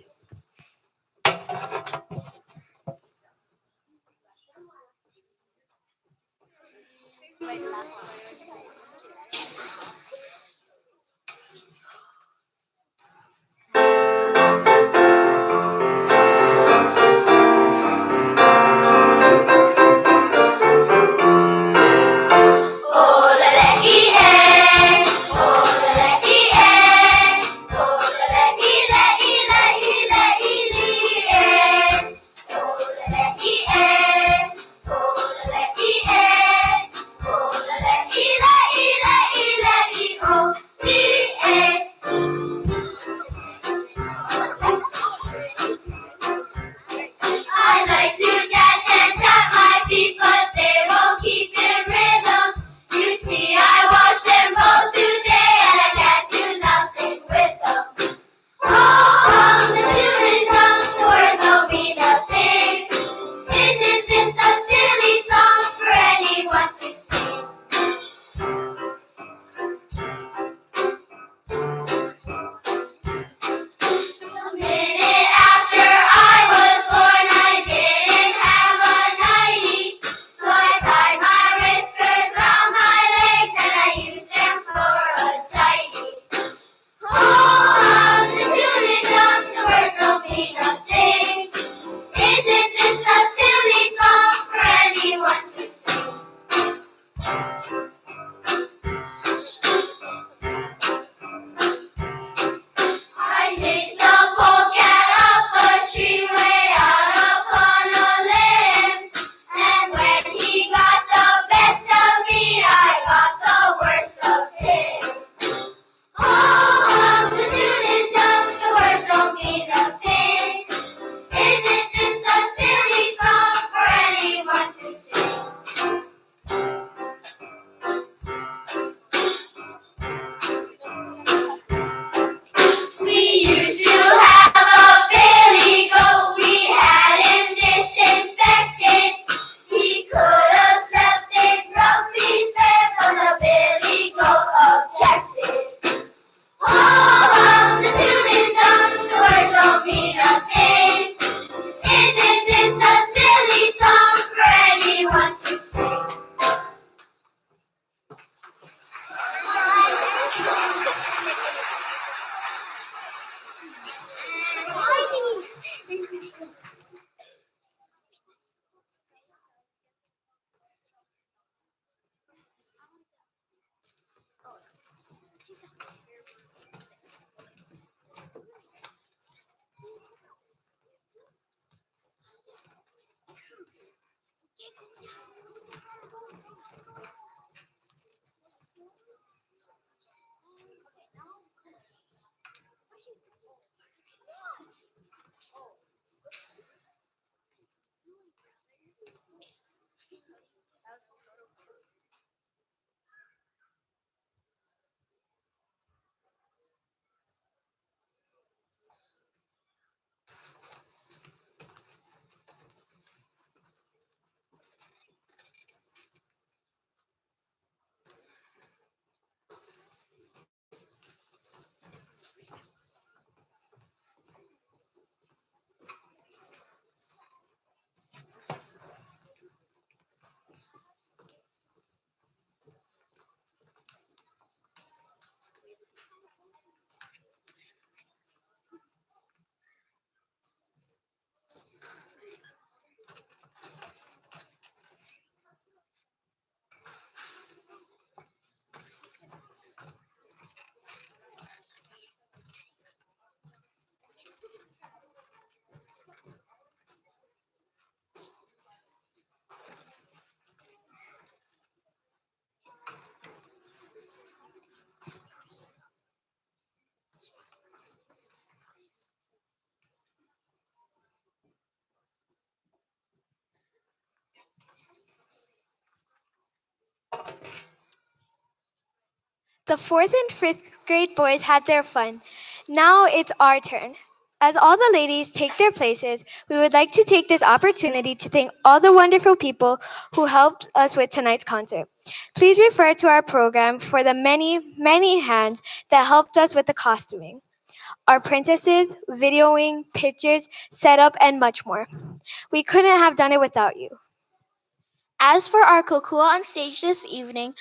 The 4th and 5th grade boys had their fun. Now it's our turn. As all the ladies take their places, we would like to take this opportunity to thank all the wonderful people who helped us with tonight's concert. Please refer to our program for the many, many hands that helped us with the costuming, our princesses, videoing, pictures, setup, and much more. We couldn't have done it without you. As for our kokua on stage this evening,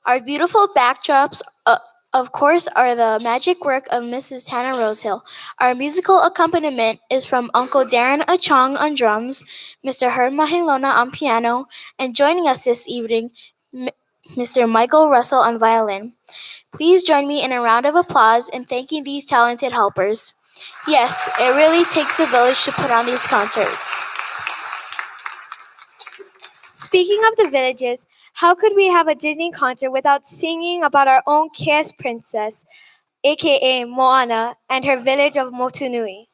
our beautiful backdrops, of course, are the magic work of Mrs. Tana Rosehill. Our musical accompaniment is from Uncle Darren Achong on drums, Mr. Herb Mahilona on piano, and joining us this evening, Mr. Michael Russell on violin. Please join me in a round of applause in thanking these talented helpers. Yes, it really takes a village to put on these concerts. Speaking of the villages, how could we have a Disney concert without singing about our own chaos princess, aka Moana, and her village of Motunui?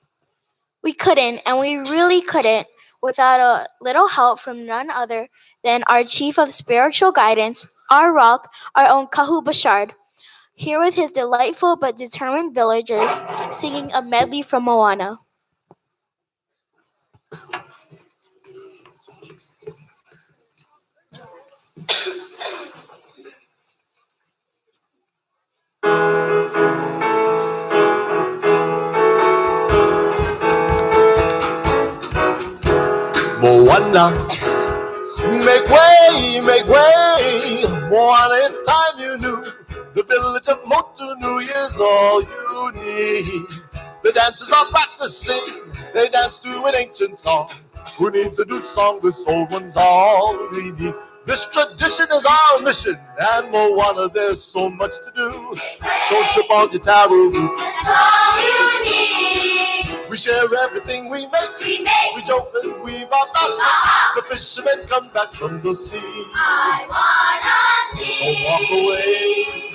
We couldn't, and we really couldn't, without a little help from none other than our chief of spiritual guidance, our rock, our own Kahu Bashard, here with his delightful but determined villagers singing a medley from Moana. Moana, make way, Moana, it's time you knew. The village of Motunui is all you need. The dancers are practicing, they dance to an ancient song. Who needs a new song? This old one's all we need. This tradition is our mission, and Moana, there's so much to do. Don't trip on your taro root. That's all you need. We share everything we make. We joke and weave our baskets. The fishermen come back from the sea. I wanna see. Don't walk away.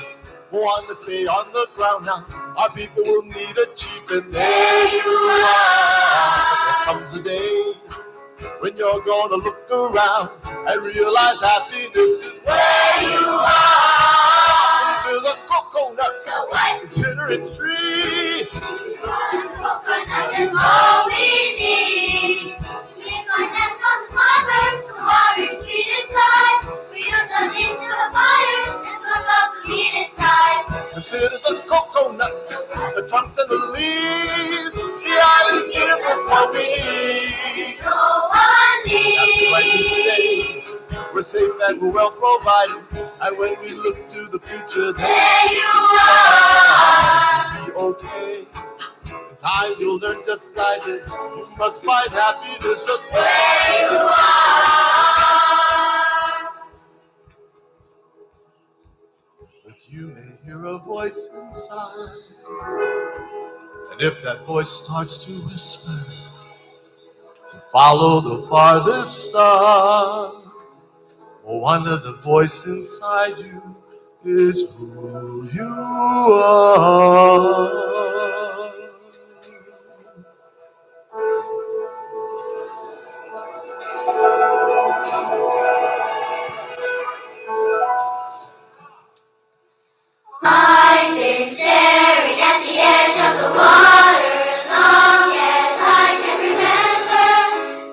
Moana, stay on the ground now. Our people will need a chief, and there you are. There comes a day when you're gonna look around and realize happiness is where you are. Into the coconut, consider its tree. Coconut is all we need. We make our nets from the fibers, the water's sweet inside. We use the leaves to the fires and cook up the meat inside. Consider the coconuts, the trunks and the leaves. The island gives us what we need. No one needs. That's right, we stay. We're safe and we're well provided. And when we look to the future, There you are. be okay. In time you'll learn just as I did. You must find happiness just where you are. But you may hear a voice inside. And if that voice starts to whisper, to follow the farthest star, Moana, the voice inside you is who you are. I've been staring at the edge of the water as long as I can remember,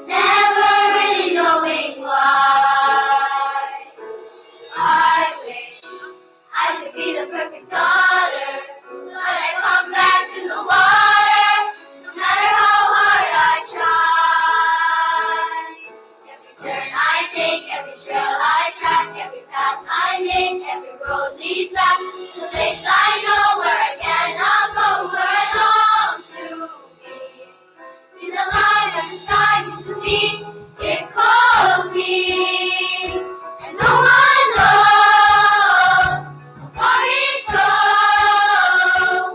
never really knowing why. I wish I could be the perfect daughter, but I come back to the water, no matter how hard I try. Every turn I take, every trail I track, every path I make, every road leads back to the place I know where I cannot go, where I long to be. See the line where the sky meets the sea, it calls me, and no one knows how far it goes.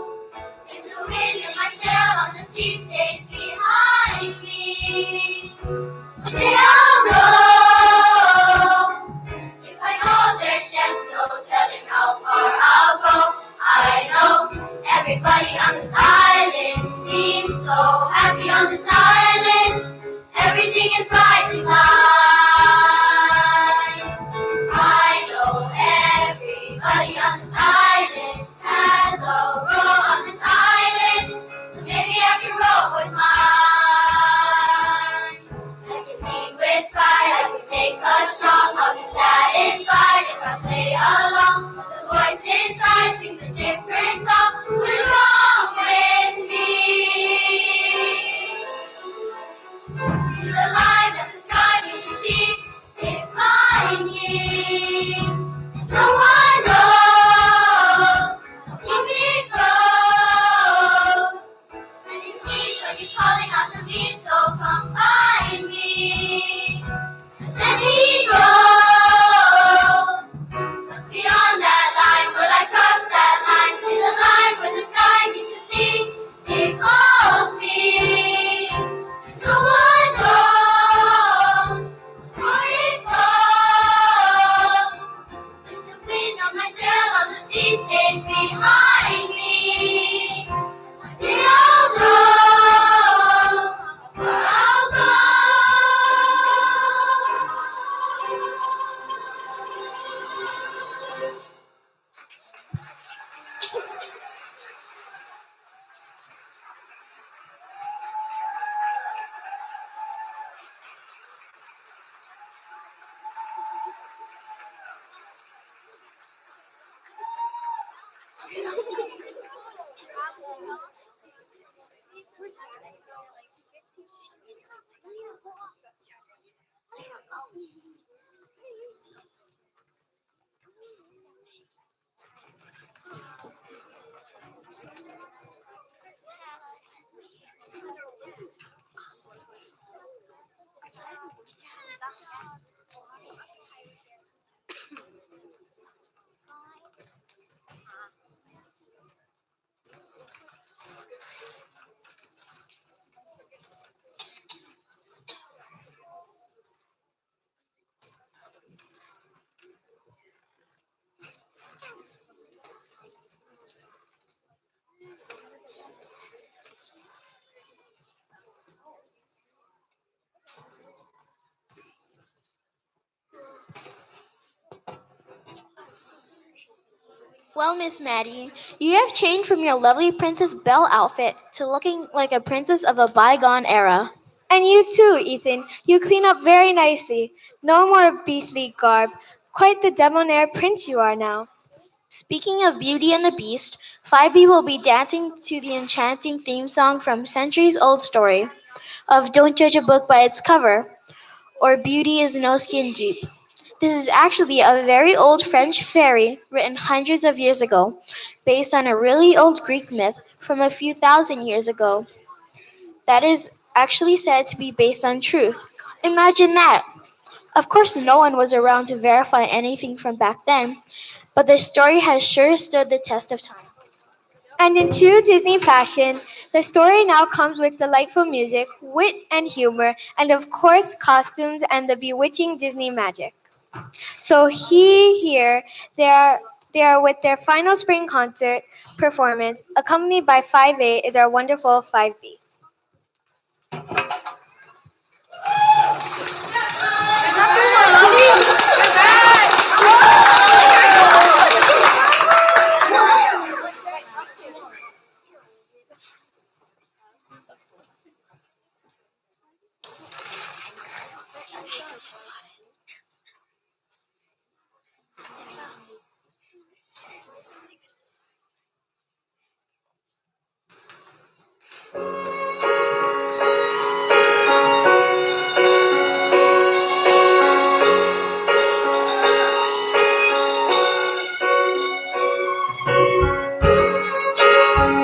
If the wind in my sail on the sea stays behind me, one day I'll know. If I go, there's just no telling how far I'll go. I know everybody on this island seems so happy on this island. Everything is by design. I know everybody on this island See the light that the sky used to see. It's blinding. No one knows how deep it goes. And it seems like it's calling out to me, so come find me. And let me go. 'Cause beyond that line, will I cross that line? See the line where the sky meets the sea. It calls me. No one knows where it goes. And the wind on my sail on the sea stays behind me. One day I'll know where I'll go. Well, Miss Maddie, you have changed from your lovely Princess Belle outfit to looking like a princess of a bygone era. And you too, Ethan. You clean up very nicely. No more beastly garb. Quite the debonair prince you are now. Speaking of Beauty and the Beast, Phoebe will be dancing to the enchanting theme song from Centuries Old Story of Don't Judge a Book by Its Cover, or Beauty is No Skin Deep. This is actually a very old French fairy written hundreds of years ago, based on a really old Greek myth from a few thousand years ago. That is actually said to be based on truth. Imagine that! Of course, no one was around to verify anything from back then, but the story has sure stood the test of time. And in true Disney fashion, the story now comes with delightful music, wit and humor, and of course costumes and the bewitching Disney magic. So they are with their final spring concert performance, accompanied by 5A is our wonderful 5B.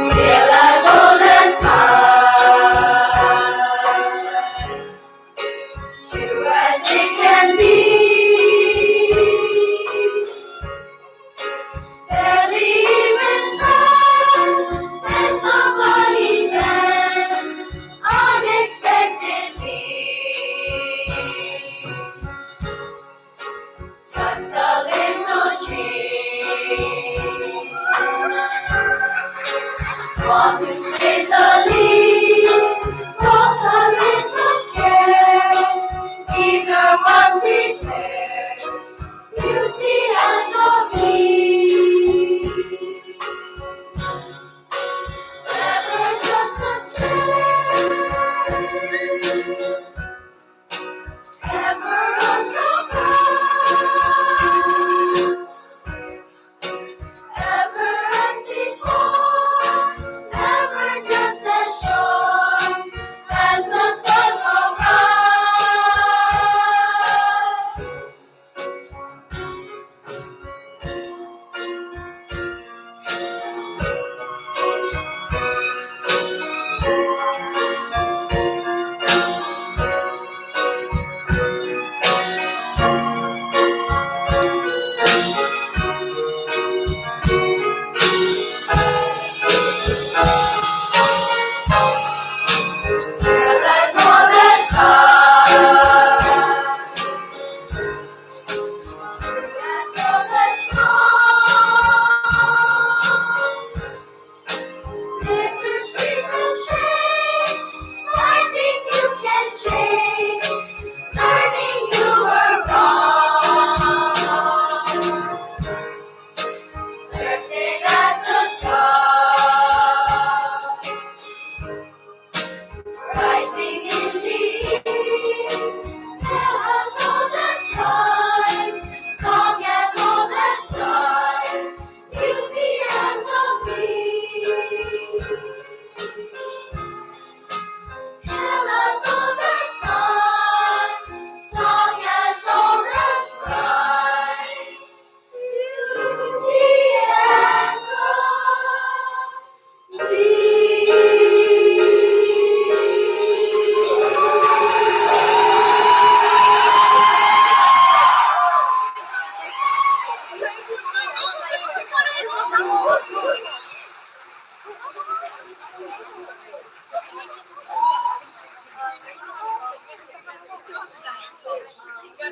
Still as old as time, true as it can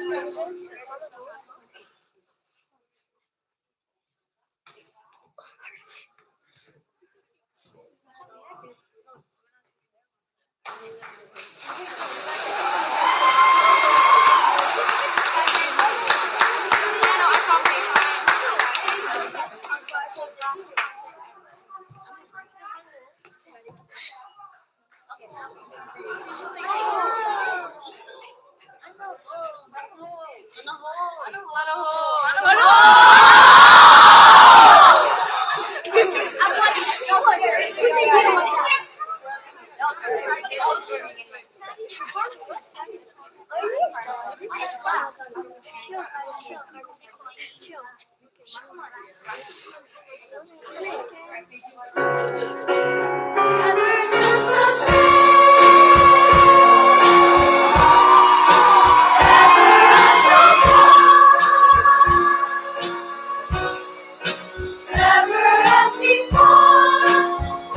Never just the same. Never as before.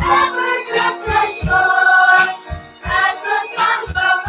Never just as sure as the sun's above.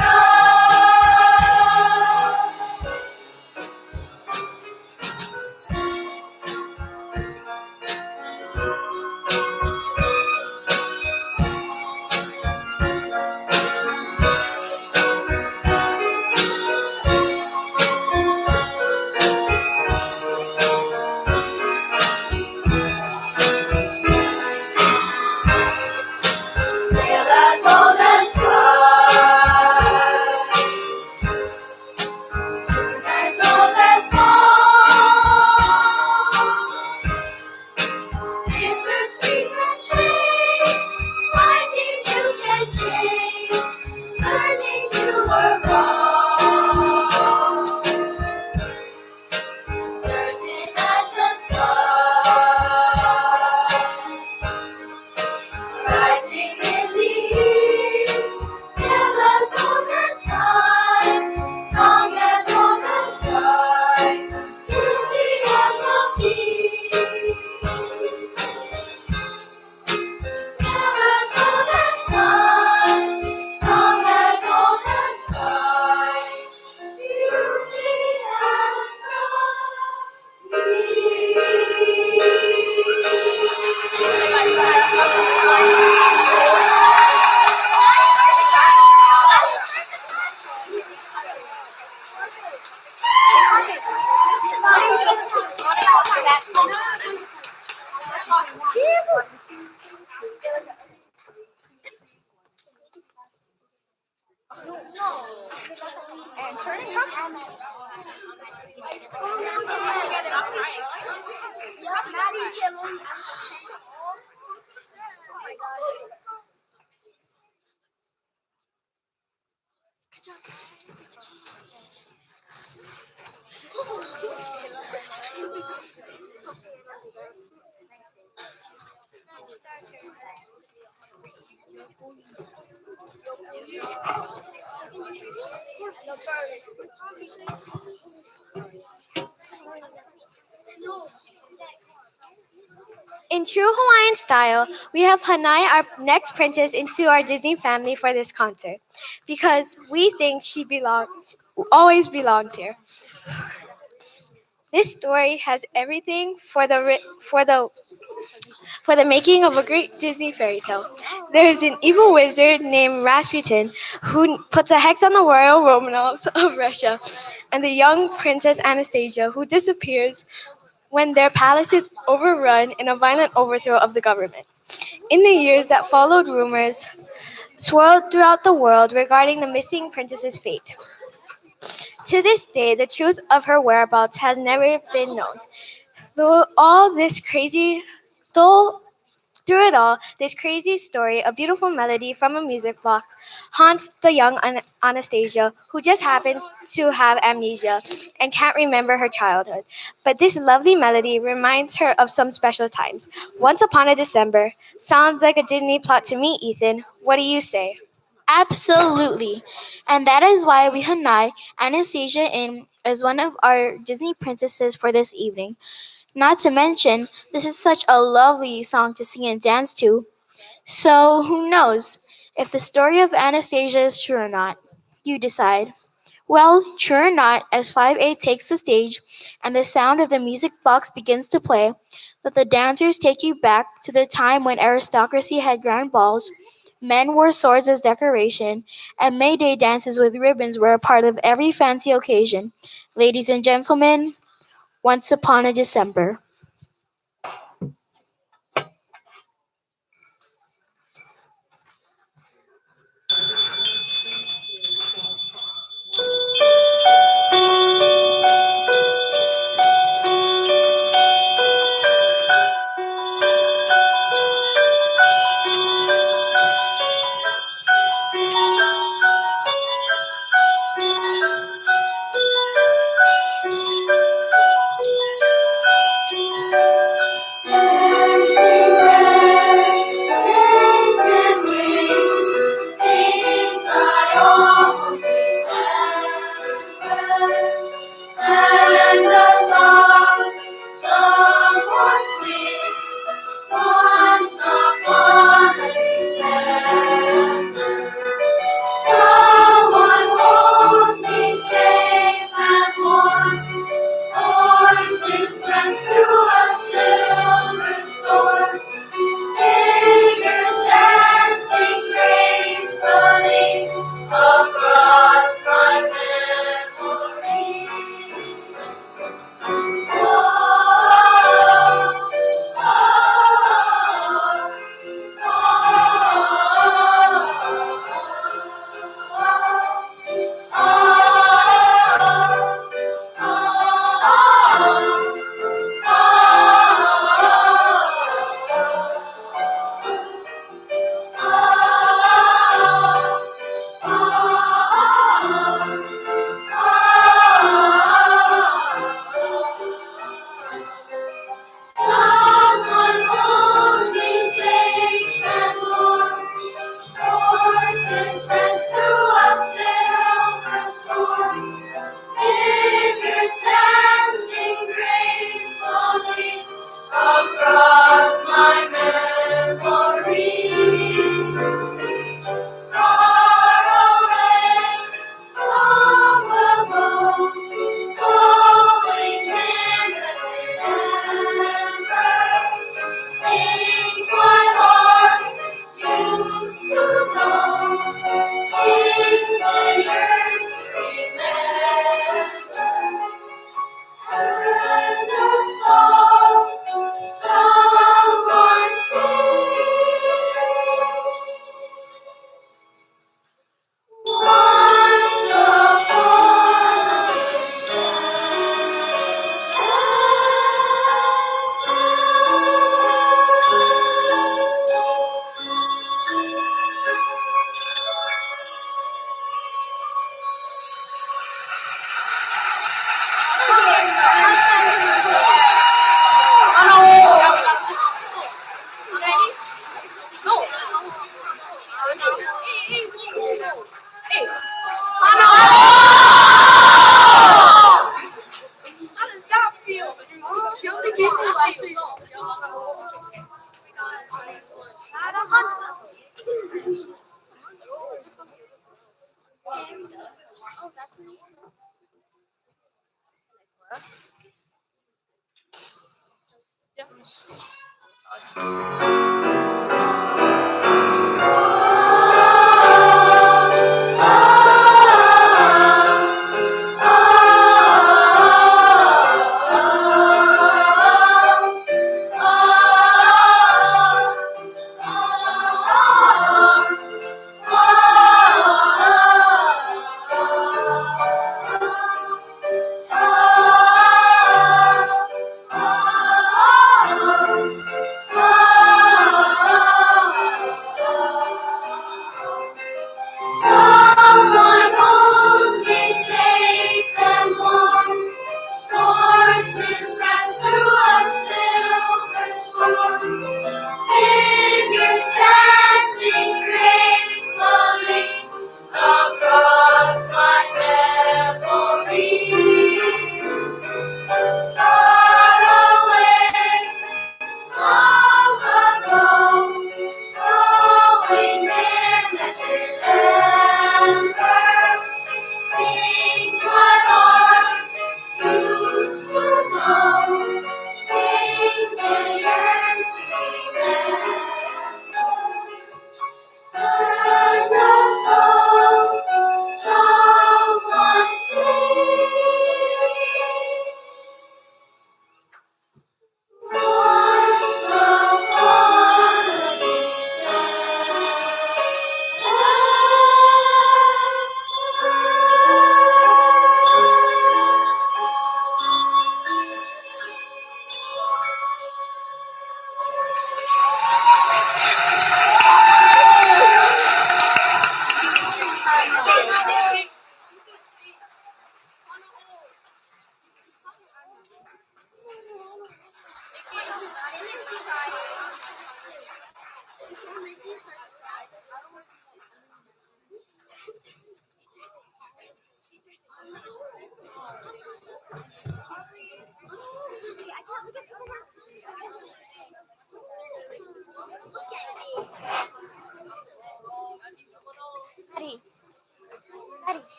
Sail as old as time, soon as old as song. Into speak and change, finding you can change, learning you were wrong. Certain as the sun, rising in the east, still as old as time, song as old as time, beauty and the peace. Still as old as time, song as old as time, beauty and In true Hawaiian style, we have Hanai, our next princess, into our Disney family for this concert because we think she always belongs here. This story has everything for the making of a great Disney fairy tale. There is an evil wizard named Rasputin who puts a hex on the royal Romanovs of Russia, and the young princess Anastasia who disappears when their palace is overrun in a violent overthrow of the government. In the years that followed, rumors swirled throughout the world regarding the missing princess's fate. To this day, the truth of her whereabouts has never been known. Though all this crazy, though Through it all, this crazy story, a beautiful melody from a music box, haunts the young Anastasia, who just happens to have amnesia and can't remember her childhood. But this lovely melody reminds her of some special times. Once upon a December sounds like a Disney plot to me, Ethan. What do you say? Absolutely. And that is why we hanai Anastasia in as one of our Disney princesses for this evening. Not to mention, this is such a lovely song to sing and dance to. So, who knows if the story of Anastasia is true or not? You decide. Well, true or not, as 5A takes the stage and the sound of the music box begins to play, let the dancers take you back to the time when aristocracy had grand balls, men wore swords as decoration, and May Day dances with ribbons were a part of every fancy occasion. Ladies and gentlemen, once upon a December. Dancing breast, dancing wings, things I almost remember. And the song someone sings once upon a December. Someone holds me safe and warm. Voices press through a silver storm. Figures dancing gracefully across my memory. Oh, oh, someone holds me safe and warm. Horses dance through a silver storm. Figures dancing gracefully across my memory. Far away, long ago, going innocent embers. Things my heart used to know, things the years remember. And a song someone sings once upon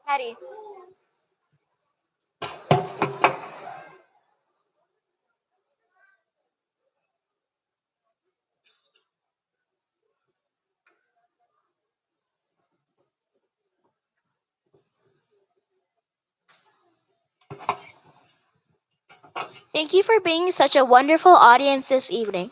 Hattie. Thank you for being such a wonderful audience this evening.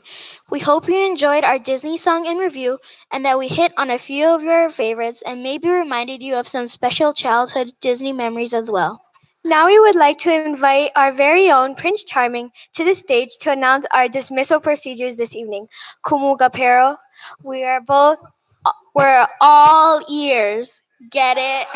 We hope you enjoyed our Disney song in review and that we hit on a few of your favorites and maybe reminded you of some special childhood Disney memories as well. Now we would like to invite our very own Prince Charming to the stage to announce our dismissal procedures this evening. Kumuga Pero, we're all ears. Get it?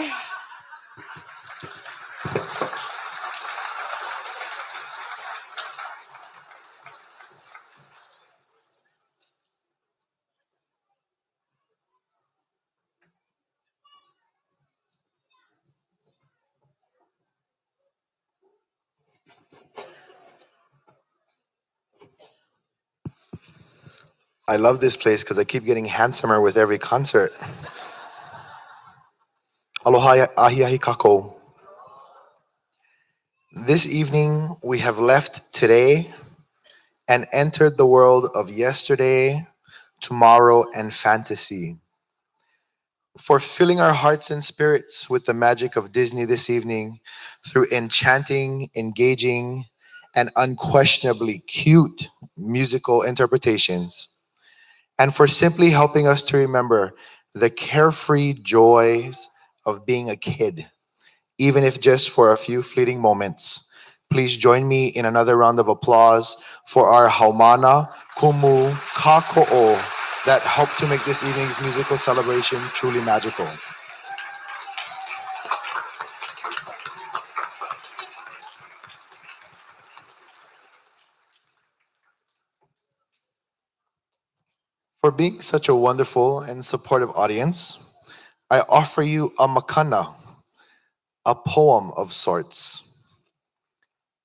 I love this place because I keep getting handsomer with every concert. Aloha ahi ahi kako. This evening, we have left today and entered the world of yesterday, tomorrow, and fantasy. For filling our hearts and spirits with the magic of Disney this evening through enchanting, engaging, and unquestionably cute musical interpretations. And for simply helping us to remember the carefree joys of being a kid, even if just for a few fleeting moments. Please join me in another round of applause for our Haumana Kumu Kako'o that helped to make this evening's musical celebration truly magical. For being such a wonderful and supportive audience, I offer you a makana, a poem of sorts,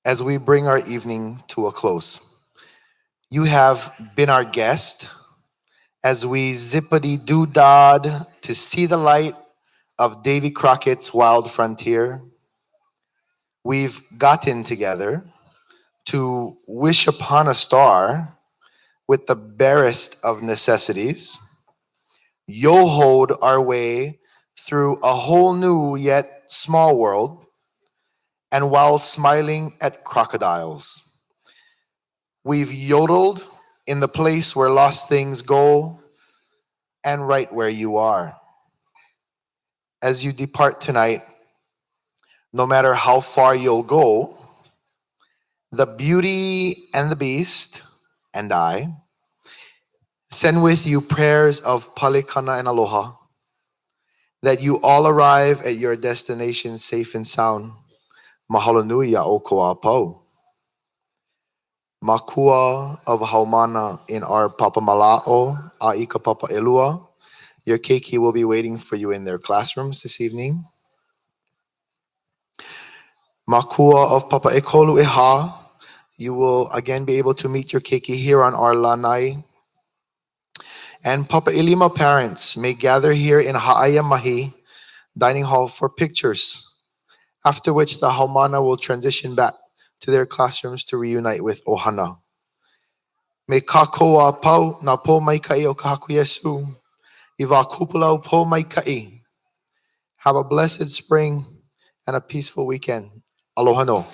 as we bring our evening to a close. You have been our guest as we zippity-doo-dod to see the light of Davy Crockett's Wild Frontier. We've gotten together to wish upon a star with the barest of necessities, yo-hoed our way through a whole new yet small world, and while smiling at crocodiles. We've yodeled in the place where lost things go and right where you are. As you depart tonight, no matter how far you'll go, the Beauty and the Beast and I send with you prayers of palikana and aloha, that you all arrive at your destination safe and sound. Mahalo nui ya o ko'apau. Makua of Haumana in our Papa Mala'o, Aika Papa Elua. Your keiki will be waiting for you in their classrooms this evening. Makua of Papa Ekolu Eha. You will again be able to meet your keiki here on our lanai. And Papa Ilima parents may gather here in Ha'aya Mahi dining hall for pictures, after which the Haumana will transition back to their classrooms to reunite with Ohana. Me kakoa pau na po mai kai o kahaku Yesu. Iwa kupulau po mai kai. Have a blessed spring and a peaceful weekend. Aloha no.